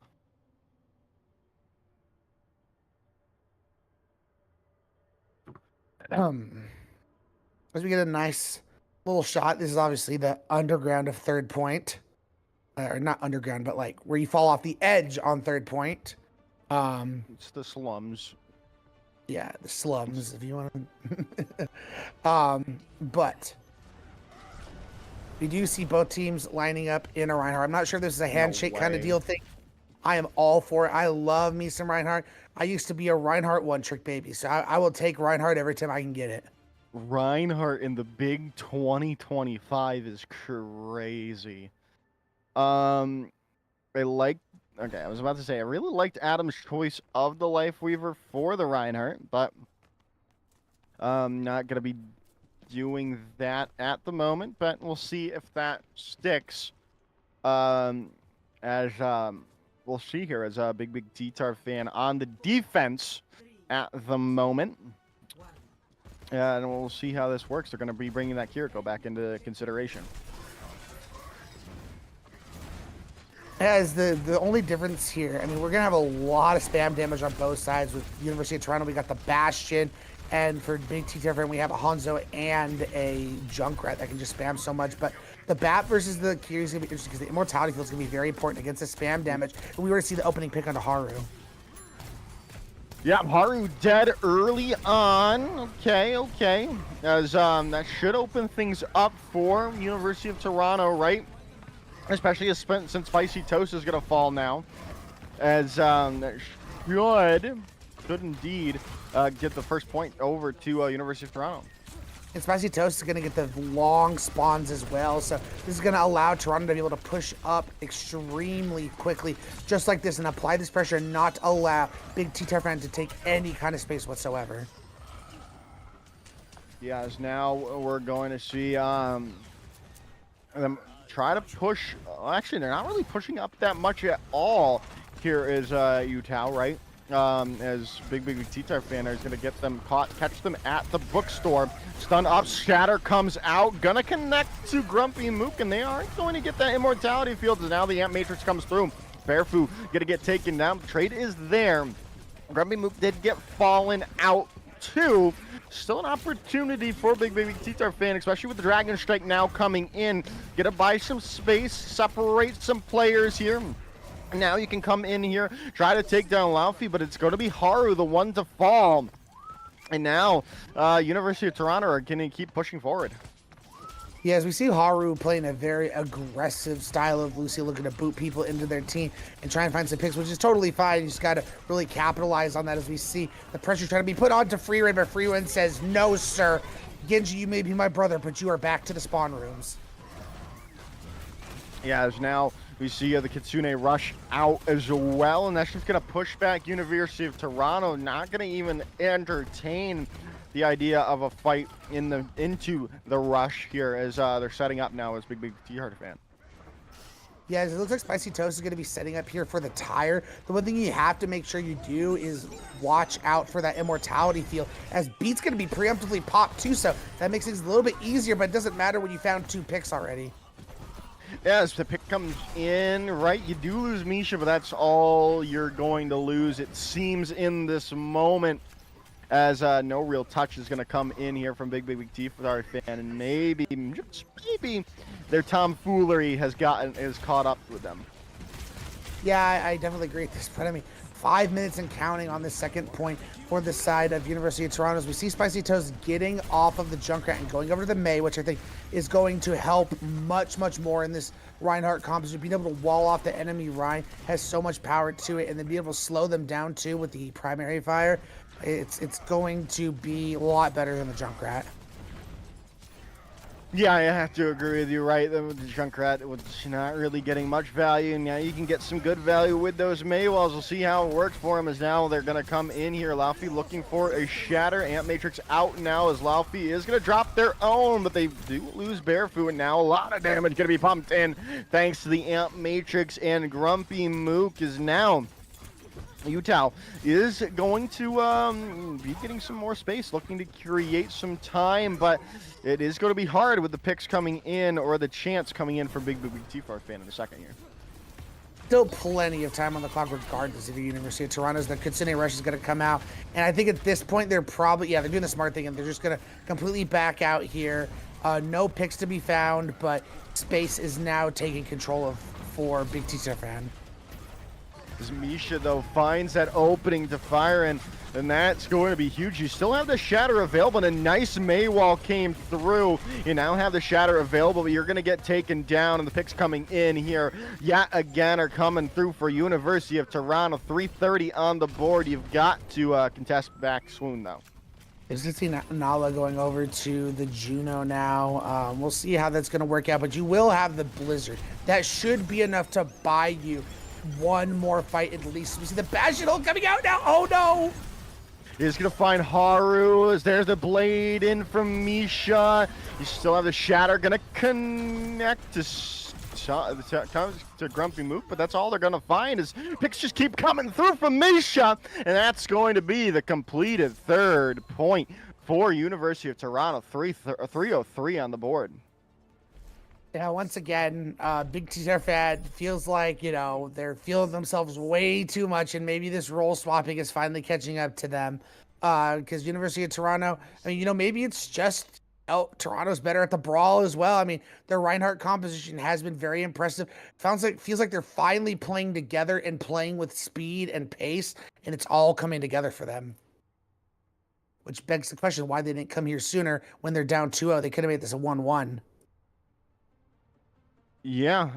As we get a nice little shot, this is obviously the underground of third point, or not underground, but like where you fall off the edge on third point. It's the slums. Yeah, the slums, if you want to. But we do see both teams lining up in a Reinhardt. I'm not sure if this is a handshake kind of deal thing. I am all for it. I love me some Reinhardt. I used to be a Reinhardt one-trick baby, so I will take Reinhardt every time I can get it. Reinhardt in the big 2025 is crazy. I was about to say, I really liked Adam's choice of the Lifeweaver for the Reinhardt, but not going to be doing that at the moment, but we'll see if that sticks. As we'll see here as a bigbigbigttarfan on the defense at the moment. And we'll see how this works. They're going to be bringing that Kiriko back into consideration. As the only difference here, I mean, we're going to have a lot of spam damage on both sides. With University of Toronto, we got the Bastion, and for bigbigbigttarfan, we have a Hanzo and a Junkrat that can just spam so much. But the Bat versus the Kiri is going to be interesting because the Immortality Field is going to be very important against the spam damage. And we already see the opening pick onto Haru. Yeah, Haru dead early on. Okay. As that should open things up for University of Toronto, right? especially since Spicy Toast is going to fall now, as should indeed get the first point over to University of Toronto. And Spicy Toast is going to get the long spawns as well, so this is going to allow Toronto to be able to push up extremely quickly, just like this, and apply this pressure and not allow Big T Tarfan to take any kind of space whatsoever. Yeah, as now we're going to see them try to push. Well, actually, they're not really pushing up that much at all. Here is Utah, right? As Big T Tarfan is going to get them caught, catch them at the bookstore. Stun up, Shatter comes out, gonna connect to Grumpy Mook, and they aren't going to get that immortality field. As now the Amp Matrix comes through. Bearfu gonna get taken down. The trade is there. Grumpy Mook did get fallen out too. Still an opportunity for Big T Tarfan, especially with the Dragon Strike now coming in. Gonna buy some space, separate some players here. Now you can come in here, try to take down Laufey, but it's going to be Haru, the one to fall. And now, University of Toronto are going to keep pushing forward. Yeah, as we see Haru playing a very aggressive style of Lucy, looking to boot people into their team and try and find some picks, which is totally fine. You just got to really capitalize on that as we see the pressure trying to be put onto Freewind, but Freewind says, no, sir. Genji, you may be my brother, but you are back to the spawn rooms. Yeah, as now we see the Kitsune rush out as well, and that's just going to push back University of Toronto, not going to even entertain the idea of a fight into the rush here as they're setting up now as Big T Tarfan. Yeah, it looks like Spicy Toast is going to be setting up here for the tire. The one thing you have to make sure you do is watch out for that immortality field, as Beat's going to be preemptively popped too, so that makes things a little bit easier, but it doesn't matter when you found 2 picks already. Yes, the pick comes in, right? You do lose Misha, but that's all you're going to lose, it seems, in this moment, as no real touch is going to come in here from Big T Tarfan, and maybe, just maybe, their tomfoolery has caught up with them. Yeah, I definitely agree with this, but I mean, 5 minutes and counting on the second point for the side of University of Toronto, as we see Spicy Toast getting off of the Junkrat and going over to the May, which I think is going to help much more in this Reinhardt composition. Being able to wall off the enemy Rein has so much power to it, and then being able to slow them down too with the primary fire, it's going to be a lot better than the Junkrat. Yeah, I have to agree with you, right? The Junkrat was not really getting much value, and now you can get some good value with those Maywalls. We'll see how it works for him, as now they're going to come in here. Laufey looking for a Shatter. Amp Matrix out now, as Laufey is going to drop their own, but they do lose Bearfu, and now a lot of damage going to be pumped in thanks to the Amp Matrix, and Grumpy Mook is now... Utah is going to be getting some more space, looking to create some time, but it is going to be hard with the picks coming in, or the chance coming in for Big T Tarfan in the second here. Still plenty of time on the clock regardless of the University of Toronto's. The Kitsune Rush is going to come out, and I think at this point they're probably, they're doing the smart thing, and they're just going to completely back out here. No picks to be found, but space is now taking control of for Big T Tarfan. As Misha, though, finds that opening to fire, and that's going to be huge. You still have the Shatter available, and a nice Maywall came through. You now have the Shatter available, but you're going to get taken down, and the picks coming in here yet again are coming through for University of Toronto. 330 on the board. You've got to contest back Swoon, though. Is to see Nala going over to the Juno now. We'll see how that's going to work out, but you will have the Blizzard. That should be enough to buy you one more fight at least. We see the Bastion ult coming out now. Oh no! He's gonna find Haru, as there's the blade in from Misha. You still have the Shatter, gonna connect to Grumpy Mook, but that's all they're gonna find is picks just keep coming through from Misha, and that's going to be the completed third point for University of Toronto. 303 on the board. Yeah, once again, Big T Tarfan feels like, they're feeling themselves way too much, and maybe this role swapping is finally catching up to them. Because University of Toronto, maybe it's just Toronto's better at the brawl as well. I mean, their Reinhardt composition has been very impressive. Feels like they're finally playing together and playing with speed and pace, and it's all coming together for them. Which begs the question why they didn't come here sooner when they're down 2-0. They could have made this a 1-1. Yeah,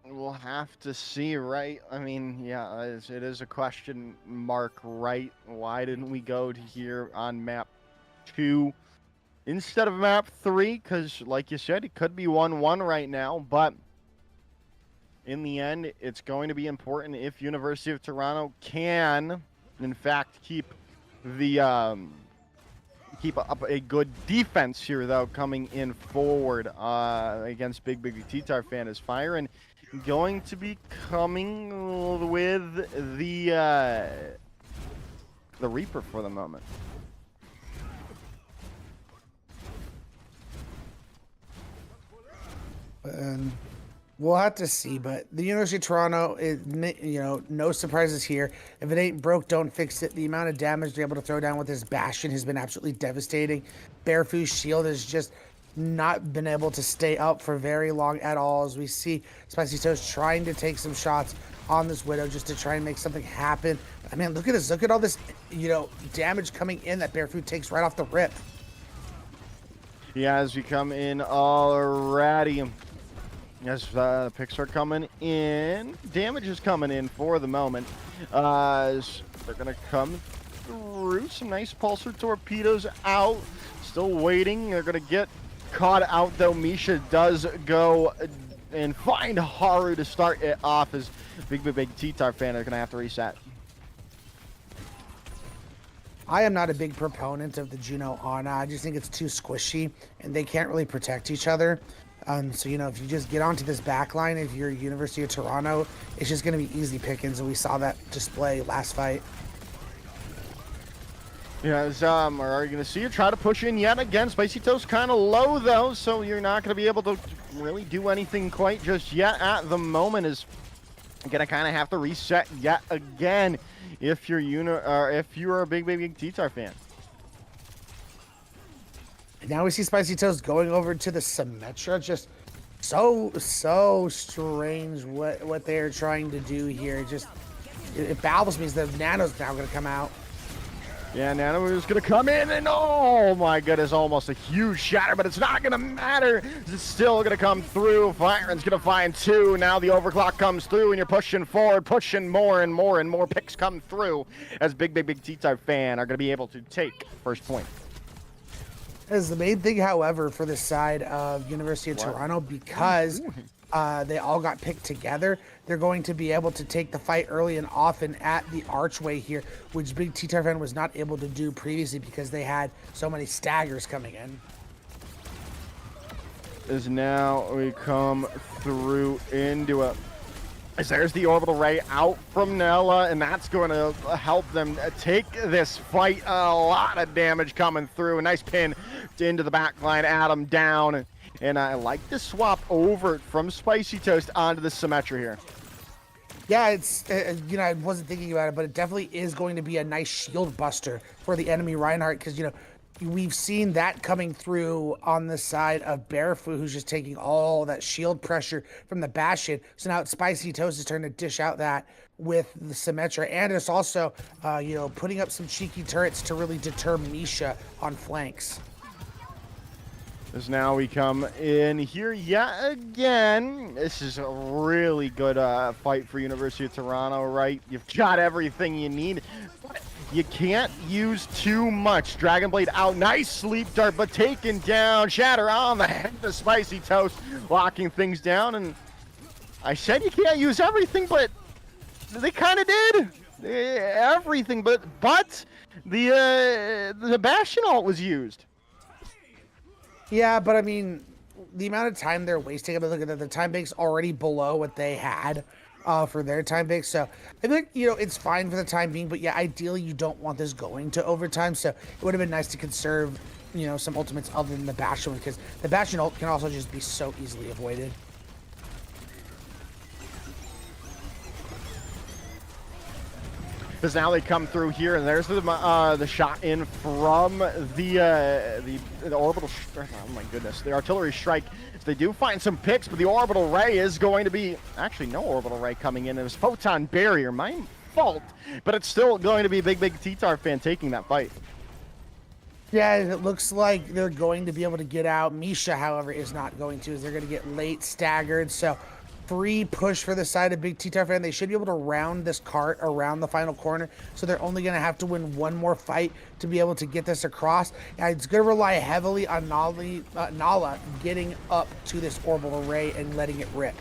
we'll have to see, right? I mean, yeah, it is a question mark, right? Why didn't we go to here on map 2 instead of map 3? Because, like you said, it could be 1-1 right now, but in the end, it's going to be important if University of Toronto can, in fact, keep up a good defense here, though, coming in forward against Big Bigbigbigttarfan is firing. Going to be coming with the Reaper for the moment. And we'll have to see, but the University of Toronto, no surprises here. If it ain't broke, don't fix it. The amount of damage they're able to throw down with this Bastion has been absolutely devastating. Barefoot's shield has just not been able to stay up for very long at all, as we see Spicy Toast trying to take some shots on this Widow just to try and make something happen. I mean, look at this. Look at all this, damage coming in that Barefoot takes right off the rip. Yeah, as we come in already. Yes, picks are coming in. Damage is coming in for the moment. They're going to come through. Some nice pulsar torpedoes out. Still waiting. They're going to get caught out, though. Misha does go and find Haru to start it off, as Bigbigbigttarfan are going to have to reset. I am not a big proponent of the Juno Ana. I just think it's too squishy, and they can't really protect each other. So, if you just get onto this back line, if you're University of Toronto, it's just going to be easy pickings, and we saw that display last fight. Yeah, as are you going to see her try to push in yet again? Spicy Toast kind of low, though, so you're not going to be able to really do anything quite just yet at the moment. Is going to kind of have to reset yet again if you're a Bigbigbigttar fan. Now we see Spicy Toast going over to the Symmetra. Just so strange what they're trying to do here. It baffles me. The Nano's now going to come out. Yeah, Nano is going to come in, and oh my goodness, almost a huge shatter, but it's not going to matter. It's still going to come through. Firen's going to find 2. Now the overclock comes through, and you're pushing forward, pushing more and more picks come through, as Bigbigbigttarfan are going to be able to take first point. As the main thing, however, for this side of University of Toronto, because they all got picked together, they're going to be able to take the fight early and often at the archway here, which Bigbigbigttarfan was not able to do previously because they had so many staggers coming in. As now we come through into a... As there's the orbital ray out from Nella, and that's going to help them take this fight. A lot of damage coming through. A nice pin into the back line. Adam down. And I like to swap over from Spicy Toast onto the Symmetra here. Yeah, it's, I wasn't thinking about it, but it definitely is going to be a nice shield buster for the enemy Reinhardt, because, we've seen that coming through on the side of Barefoot, who's just taking all that shield pressure from the Bastion. So now it's Spicy Toast's turn to dish out that with the Symmetra. And it's also, putting up some cheeky turrets to really deter Misha on flanks. As now we come in here yet again. This is a really good fight for University of Toronto, right? You've got everything you need. You can't use too much. Dragon Blade out. Nice sleep dart, but taken down. Shatter on the head of Spicy Toast, locking things down. And I said you can't use everything, but they kind of did. Everything, but the Bastion ult was used. Yeah, but I mean, the amount of time they're wasting, I mean, look at that, the time bank's already below what they had for their time bank. So I think, it's fine for the time being, but yeah, ideally you don't want this going to overtime. So it would have been nice to conserve, some ultimates other than the Bastion, because the Bastion ult can also just be so easily avoided. Because now they come through here, and there's the shot in from the orbital. Oh my goodness, the artillery strike. So they do find some picks, but the orbital ray is going to be actually no orbital ray coming in. It was photon barrier, my fault, but it's still going to be Bigbigbigttarfan taking that fight. Yeah, it looks like they're going to be able to get out. Misha, however, is not going to, as they're going to get late staggered. So free push for the side of Big T Tarfan. They should be able to round this cart around the final corner. So they're only going to have to win one more fight to be able to get this across. And it's going to rely heavily on Nala getting up to this orbital array and letting it rip.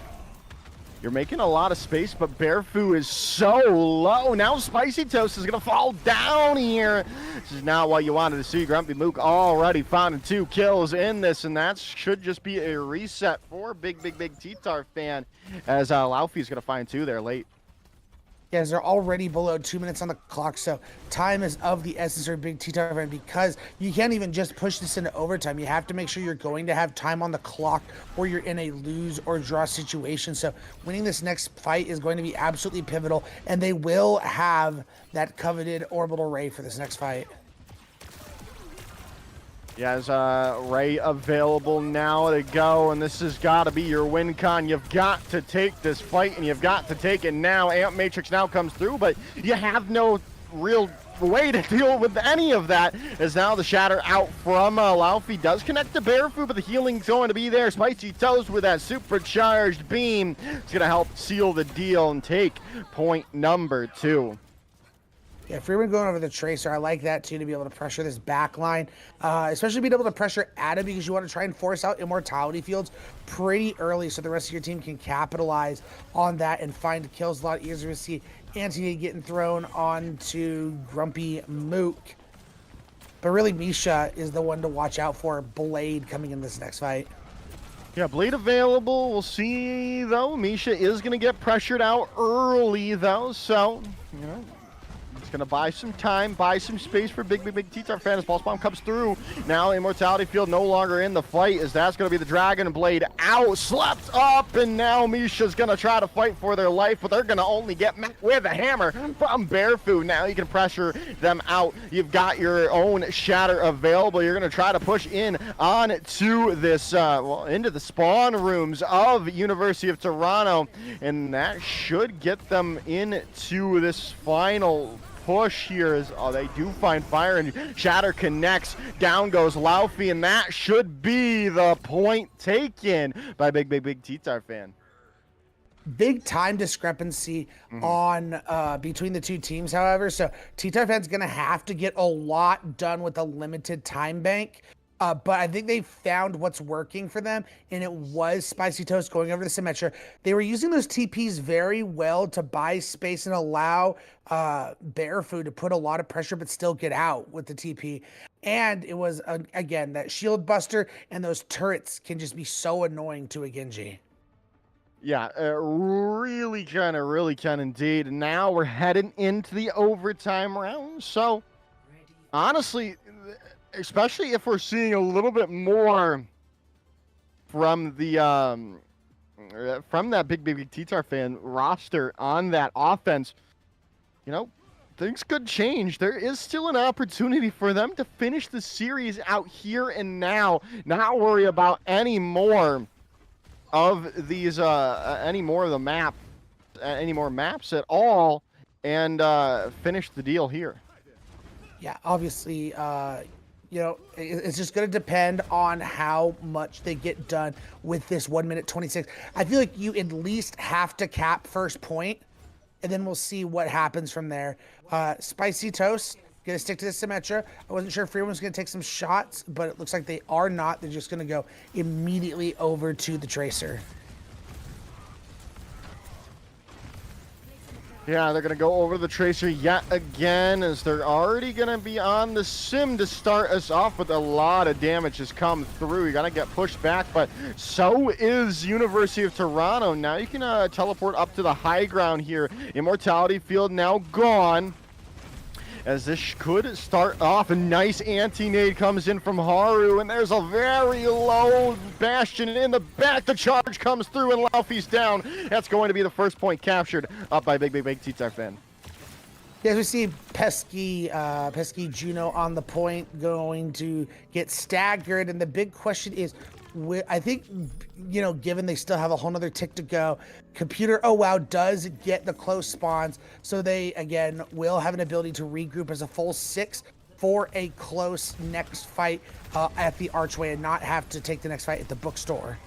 You're making a lot of space, but Bearfu is so low. Now Spicy Toast is going to fall down here. This is not what you wanted to see. Grumpy Mook already finding 2 kills in this, and that should just be a reset for Big T Tarfan, as Laufey's going to find 2 there late. Yes, they're already below 2 minutes on the clock, so time is of the essence for Big T Tarfan, because you can't even just push this into overtime. You have to make sure you're going to have time on the clock or you're in a lose or draw situation. So winning this next fight is going to be absolutely pivotal, and they will have that coveted orbital ray for this next fight. Yeah, there's Ray available now to go, and this has got to be your win con. You've got to take this fight, and you've got to take it now. Amp Matrix now comes through, but you have no real way to deal with any of that, as now the shatter out from Laufey does connect to Bearfu, but the healing's going to be there. Spicy Toast with that supercharged beam. It's going to help seal the deal and take point number 2. Yeah, Freeman going over the Tracer, I like that too, to be able to pressure this back line, especially being able to pressure Ada, because you want to try and force out immortality fields pretty early so the rest of your team can capitalize on that and find kills a lot easier. We see Antony getting thrown onto Grumpy Mook, but really Misha is the one to watch out for. Blade coming in this next fight. Yeah, Blade available. We'll see, though. Misha is going to get pressured out early, though, so, you know, it's going to buy some time, buy some space for Big T Tarfan as Pulse Bomb comes through. Now Immortality Field no longer in the fight, as that's going to be the Dragon Blade out, slept up, and now Misha's going to try to fight for their life, but they're going to only get met with a hammer from Bearfu. Now you can pressure them out. You've got your own shatter available. You're going to try to push in on to this, into the spawn rooms of University of Toronto, and that should get them into this final push here. As they do find fire, and shatter connects. Down goes Laufey, and that should be the point taken by Big T Tarfan. Big time discrepancy on between the two teams, however. So T Tarfan's gonna have to get a lot done with a limited time bank. But I think they found what's working for them, and it was Spicy Toast going over the Symmetra. They were using those TPs very well to buy space and allow Bearfu to put a lot of pressure but still get out with the TP. And it was, again, that shield buster and those turrets can just be so annoying to a Genji. Yeah, really can indeed. Now we're heading into the overtime round. So, honestly, especially if we're seeing a little bit more from the from that Big T Tarfan roster on that offense, you know, things could change. There is still an opportunity for them to finish the series out here and now, not worry about any more of these any more of the map, any more maps at all, and finish the deal here. Yeah, obviously, you know, it's just going to depend on how much they get done with this 1 minute 26. I feel like you at least have to cap first point, and then we'll see what happens from there. Spicy Toast, going to stick to the Symmetra. I wasn't sure if Freeman was going to take some shots, but it looks like they are not. They're just going to go immediately over to the Tracer. Yeah, they're going to go over the Tracer yet again, as they're already going to be on the Sim to start us off, with a lot of damage has come through. You're going to get pushed back, but so is University of Toronto. Now you can teleport up to the high ground here. Immortality Field now gone, as this could start off. A nice anti-nade comes in from Haru, and there's a very low Bastion in the back. The charge comes through, and Laufey's down. That's going to be the first point captured up by Big T Tarfan. Yeah, as we see pesky Juno on the point, going to get staggered, and the big question is, I think, you know, given they still have a whole nother tick to go, Computer, oh wow, does get the close spawns, so they, again, will have an ability to regroup as a full 6. for a close next fight at the Archway and not have to take the next fight at the bookstore.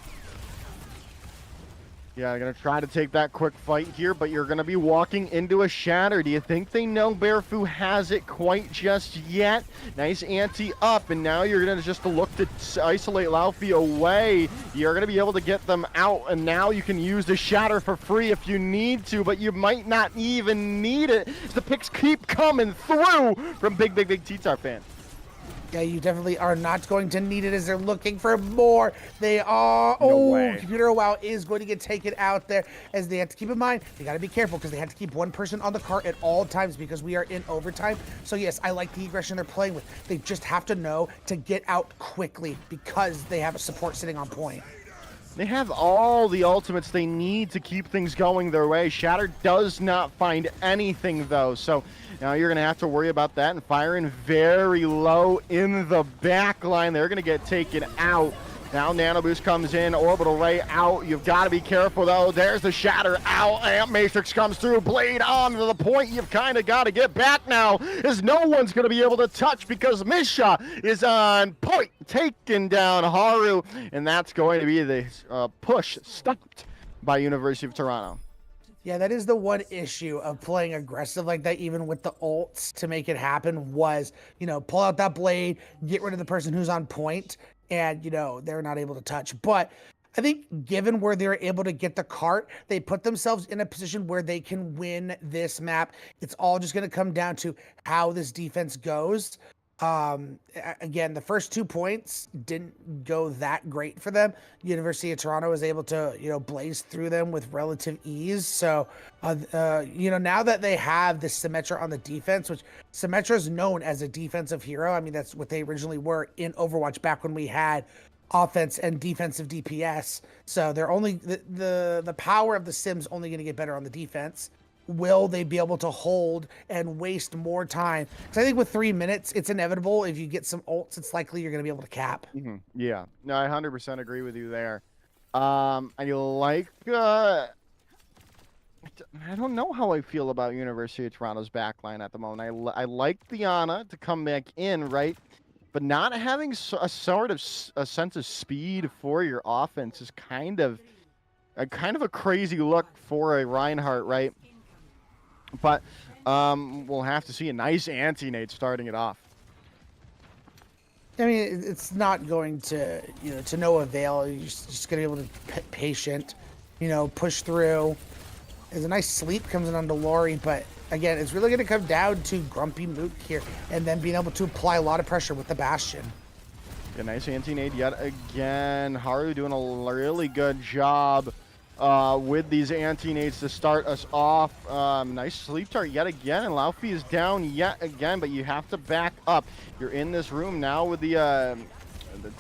Yeah, they're going to try to take that quick fight here, but you're going to be walking into a shatter. Do you think they know Bearfu has it quite just yet? Nice ante up, and now you're going to just look to isolate Laufey away. You're going to be able to get them out, and now you can use the shatter for free if you need to, but you might not even need it. The picks keep coming through from Big T-Tarfan. Yeah, you definitely are not going to need it as they're looking for more. They are. No oh, way. Computer WoW is going to get taken out there, as they have to keep in mind, they got to be careful because they have to keep one person on the cart at all times because we are in overtime. So yes, I like the aggression they're playing with. They just have to know to get out quickly because they have a support sitting on point. They have all the ultimates they need to keep things going their way. Shatter does not find anything, though, so now you're going to have to worry about that and firing very low in the back line. They're going to get taken out. Now Nano Boost comes in, Orbital Ray out. You've got to be careful, though. There's the Shatter out. Amp Matrix comes through. Blade on to the point. You've kind of got to get back now, as no one's going to be able to touch because Misha is on point, taking down Haru, and that's going to be the push stopped by University of Toronto. Yeah, that is the one issue of playing aggressive like that, even with the ults to make it happen was, pull out that blade, get rid of the person who's on point, and, they're not able to touch. But I think given where they're able to get the cart, they put themselves in a position where they can win this map. It's all just going to come down to how this defense goes. Again, the first 2 points didn't go that great for them. University of Toronto was able to, blaze through them with relative ease. So, now that they have this Symmetra on the defense, which Symmetra is known as a defensive hero. I mean, that's what they originally were in Overwatch back when we had offense and defensive DPS. So they're only the power of the Sims only going to get better on the defense. Will they be able to hold and waste more time? Because I think with 3 minutes, it's inevitable. If you get some ults, it's likely you're going to be able to cap. Mm-hmm. Yeah, no, I 100% agree with you there. I like. I don't know how I feel about University of Toronto's backline at the moment. I like the Ana to come back in, right? But not having a sort of a sense of speed for your offense is kind of a crazy look for a Reinhardt, right? But we'll have to see. A nice anti-nade starting it off. I mean, it's not going to, to no avail. You're just going to be able to be patient, push through. There's a nice sleep comes in onto Lori, but again, it's really going to come down to Grumpy Moot here and then being able to apply a lot of pressure with the Bastion. A nice anti-nade yet again. Haru doing a really good job with these anti-nades to start us off. Nice sleep start yet again, and Laufey is down yet again, but you have to back up. You're in this room now with the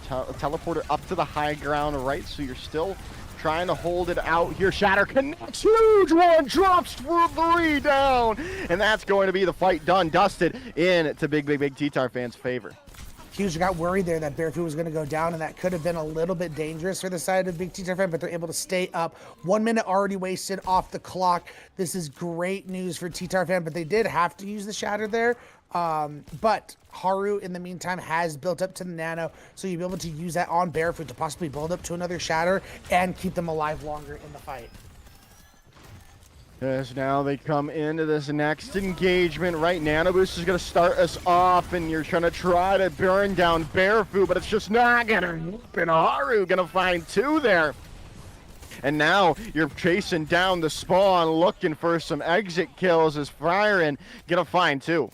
teleporter up to the high ground, right? So you're still trying to hold it out here. Shatter connects, huge one, drops for 3 down, and that's going to be the fight done, dusted in to Big T-Tarfan's favor. Hughes got worried there that Bearfu was going to go down, and that could have been a little bit dangerous for the side of Big T-Tarfan, but they're able to stay up. 1 minute already wasted off the clock. This is great news for T-Tarfan, but they did have to use the Shatter there. But Haru, in the meantime, has built up to the Nano, so you'll be able to use that on Barefoot to possibly build up to another Shatter and keep them alive longer in the fight. Yes, now they come into this next engagement, right? Nano Boost is going to start us off, and you're trying to burn down Barefoot, but it's just not going to happen. Haru going to find 2 there. And now you're chasing down the spawn, looking for some exit kills as Friaren going to find 2.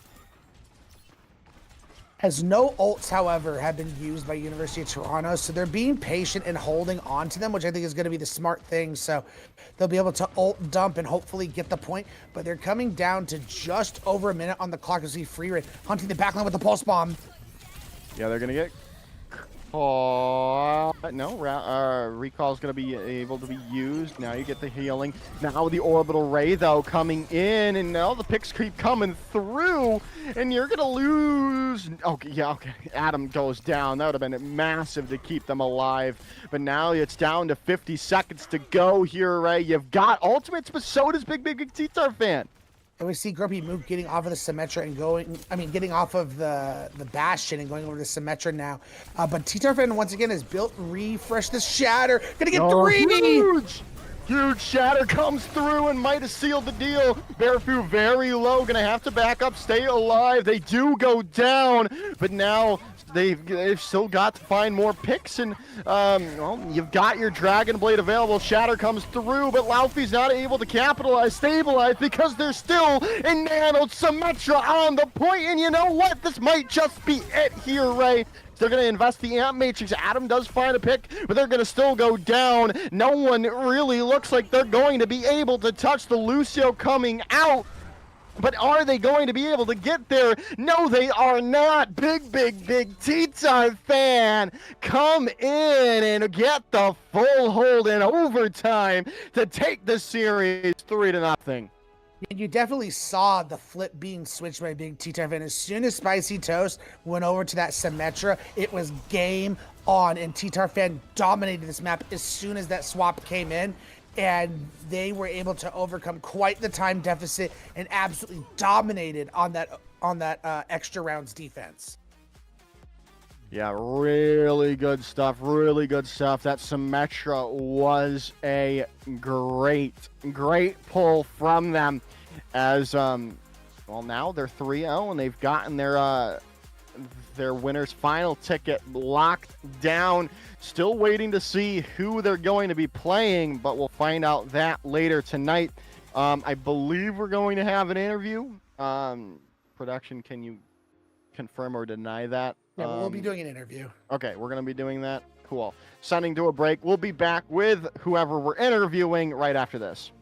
As no ults, however, have been used by University of Toronto, so they're being patient and holding on to them, which I think is going to be the smart thing. So they'll be able to ult dump and hopefully get the point, but they're coming down to just over a minute on the clock as we free rate, hunting the backline with the pulse bomb. Yeah, they're going to get... Oh, no, recall's going to be able to be used. Now you get the healing. Now the orbital ray, though, coming in, and now the picks keep coming through, and you're going to lose. Okay, yeah, okay. Adam goes down. That would have been massive to keep them alive, but now it's down to 50 seconds to go here, Ray. You've got ultimates, but so does Big T-Tarfan. And we see Grumpy Mook getting off of the Symmetra and going, getting off of the Bastion and going over to Symmetra now. But T-Tarfan once again has built and refreshed the Shatter. Gonna get three! Huge Shatter comes through and might have sealed the deal. Barefoot very low, gonna have to back up, stay alive. They do go down, but now they've still got to find more picks, and well, you've got your Dragon Blade available. Shatter comes through, but Laufey's not able to stabilize, because there's still a nano Symmetra on the point, and you know what? This might just be it here, Ray. They're going to invest the Amp Matrix. Adam does find a pick, but they're going to still go down. No one really looks like they're going to be able to touch the Lucio coming out. But are they going to be able to get there? No, they are not. Big T-Tarfan come in and get the full hold in overtime to take the series 3-0. And you definitely saw the flip being switched by Big T-Tarfan. As soon as Spicy Toast went over to that Symmetra, it was game on, and T-Tarfan dominated this map as soon as that swap came in, and they were able to overcome quite the time deficit and absolutely dominated on that extra rounds defense. Yeah, really good stuff. That Symmetra was a great pull from them, as well, now they're 3-0 and they've gotten their winner's final ticket locked down. Still waiting to see who they're going to be playing, but we'll find out that later tonight. I believe we're going to have an interview. Production, can you confirm or deny that? Yeah, we'll be doing an interview. Okay, we're going to be doing that. Cool. Sending to a break. We'll be back with whoever we're interviewing right after this.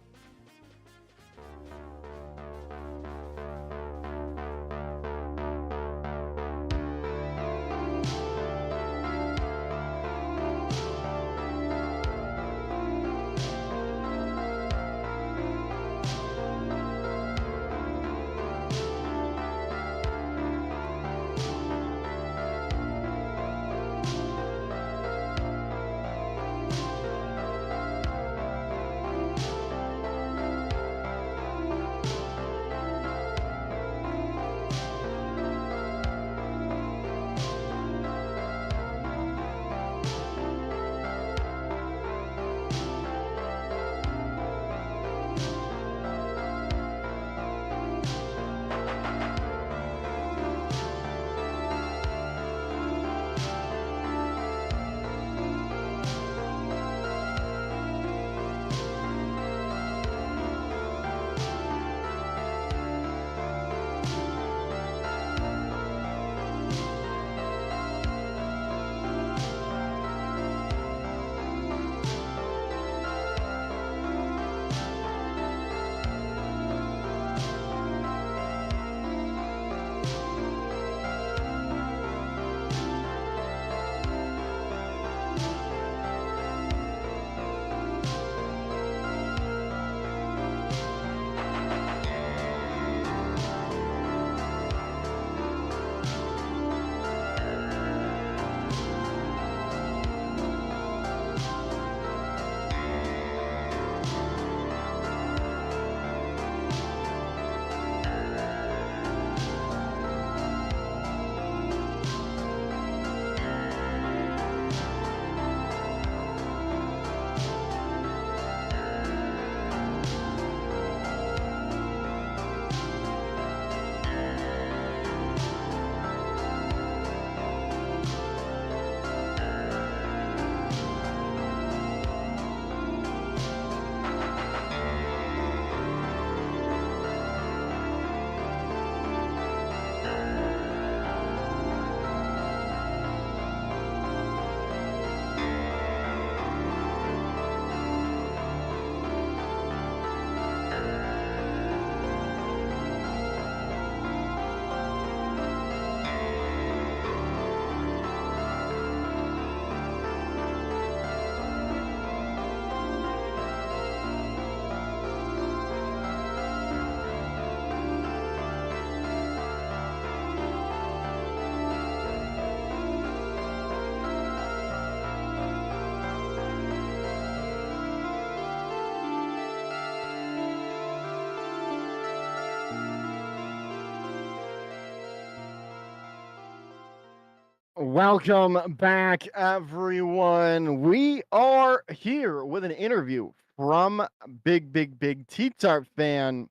Welcome back, everyone. We are here with an interview from Big T-Tart fan.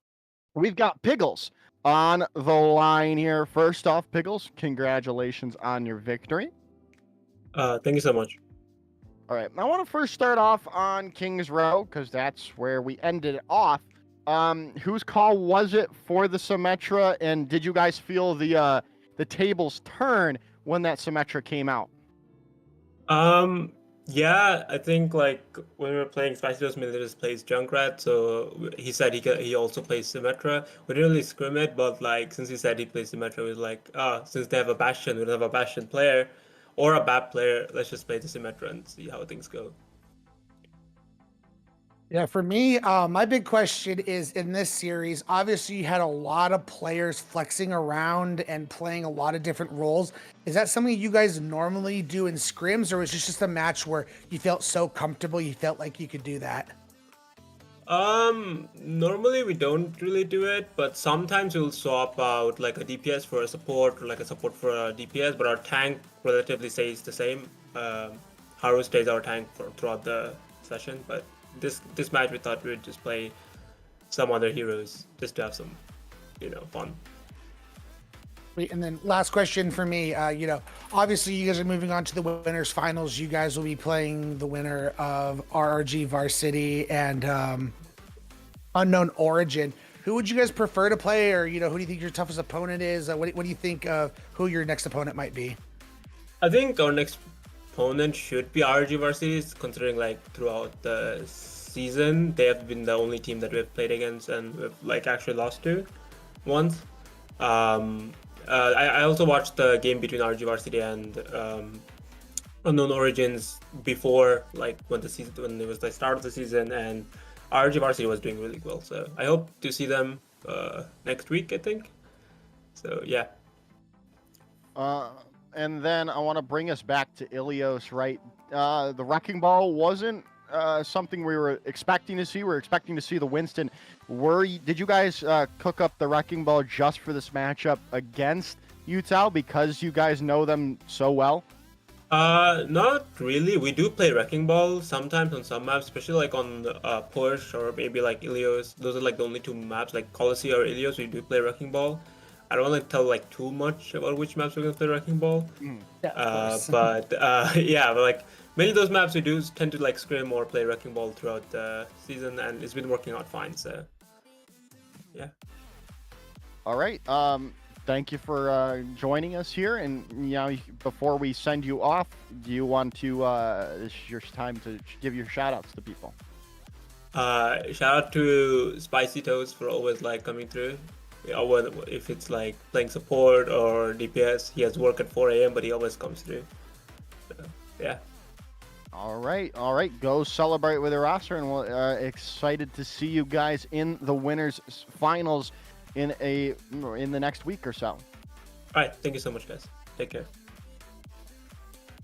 We've got Piggles on the line here. First off, Piggles, congratulations on your victory. Thank you so much. All right, I want to first start off on Kings Row because that's where we ended it off. Whose call was it for the Symmetra, and did you guys feel the tables turn when that Symmetra came out? Yeah, I think like when we were playing Spicy Toast Military plays Junkrat, so he said he also plays Symmetra. We didn't really scrim it, but like since he said he plays Symmetra, we was like, since they have a Bastion, we don't have a Bastion player or a BAP player, let's just play the Symmetra and see how things go. Yeah, for me, my big question is in this series, obviously you had a lot of players flexing around and playing a lot of different roles. Is that something you guys normally do in scrims, or was this just a match where you felt so comfortable you felt like you could do that? Normally we don't really do it, but sometimes we'll swap out like a DPS for a support or like a support for a DPS, but our tank relatively stays the same. Haru stays our tank throughout the session, but this match we thought we would just play some other heroes just to have some, fun. And then last question for me, obviously you guys are moving on to the winners finals. You guys will be playing the winner of RRG Varsity and Unknown Origin. Who would you guys prefer to play, or who do you think your toughest opponent is? What do you think of who your next opponent might be? I think our next opponent should be RRG Varsity, considering like throughout the season they have been the only team that we've played against and we've like actually lost to once. I also watched the game between RRG Varsity and Unknown Origins before, like when it was the start of the season, and RRG Varsity was doing really well. So I hope to see them next week, I think. So yeah. And then I want to bring us back to Ilios, right? The Wrecking Ball wasn't something we were expecting to see. We were expecting to see the Winston. Did you guys cook up the Wrecking Ball just for this matchup against Utah because you guys know them so well? Not really. We do play Wrecking Ball sometimes on some maps, especially like on Push or maybe like Ilios. Those are like the only two maps, like Colosseum or Ilios, we do play Wrecking Ball. I don't want to tell like too much about which maps we're gonna play Wrecking Ball. Yeah, but like mainly those maps we do tend to like scrim or play Wrecking Ball throughout the season, and it's been working out fine. So yeah. All right. Thank you for joining us here. And before we send you off, do you want to? This is your time to give your shout outs to people. Shout out to Spicy Toast for always like coming through. If it's like playing support or DPS, he has work at 4 a.m. but he always comes through. So, yeah. All right. Go celebrate with the roster, and we're excited to see you guys in the winners finals in the next week or so. All right. Thank you so much, guys. Take care.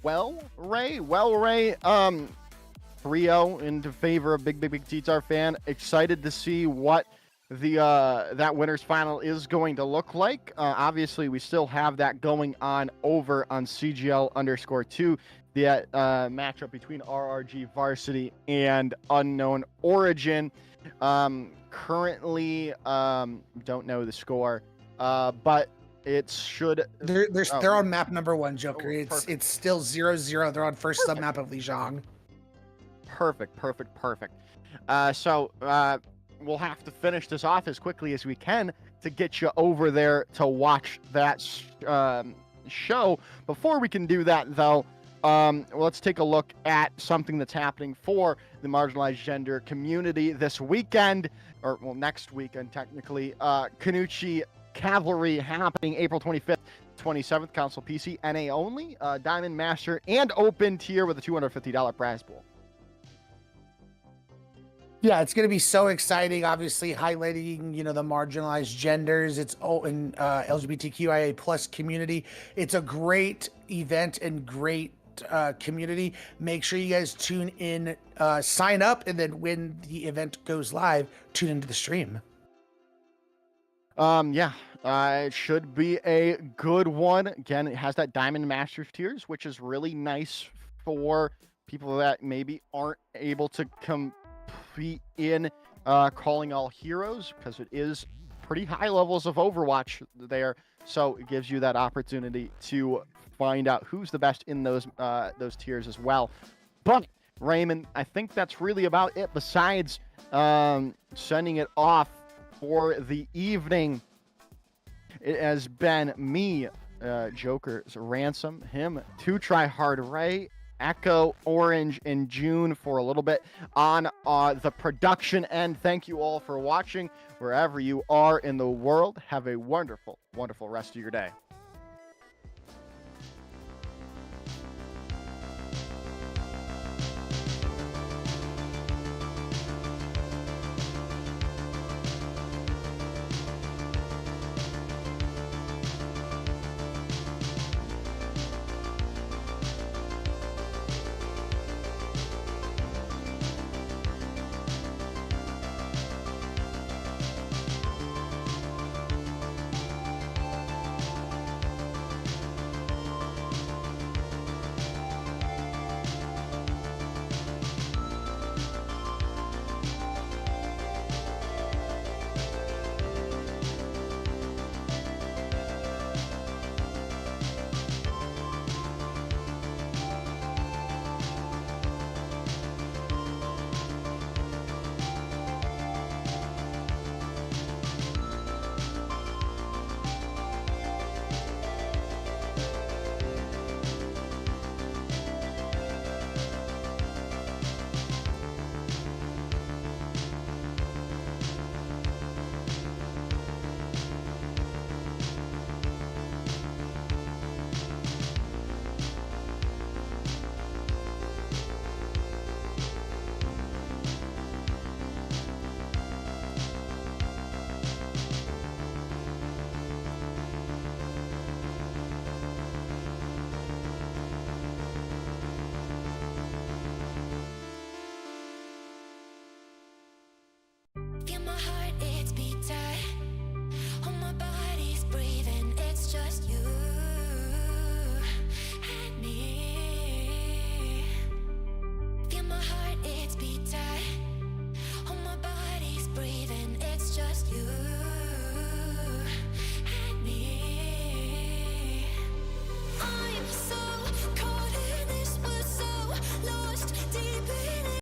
Well, Ray. 3-0 into favor of Big T-Tart fan. Excited to see what that winners final is going to look like. Obviously, we still have that going on over on CGL_2, the matchup between RRG Varsity and Unknown Origin. Currently, don't know the score, but it should. They're on map number 1, Joker. It's still 0-0. They're on first sub map of Lijiang. Perfect. So we'll have to finish this off as quickly as we can to get you over there to watch that show. Before we can do that, though, let's take a look at something that's happening for the marginalized gender community this weekend, or well, next weekend technically. Kanuchi Cavalry happening April 25th, 27th, console PC, NA only, Diamond Master, and open tier with a $250 prize pool. Yeah, it's going to be so exciting, obviously highlighting, the marginalized genders. It's in LGBTQIA plus community. It's a great event and great community. Make sure you guys tune in, sign up, and then when the event goes live, tune into the stream. Yeah, It should be a good one. Again, it has that Diamond Masters tiers, which is really nice for people that maybe aren't able to compete in Calling All Heroes, because it is pretty high levels of Overwatch there. So it gives you that opportunity to find out who's the best in those tiers as well. But Raymond, I think that's really about it. Besides sending it off for the evening, it has been me, Joker's Ransom, him, 2Tryhard Ray, Echo, Orange, and June for a little bit on the production end. Thank you all for watching wherever you are in the world. Have a wonderful, wonderful rest of your day.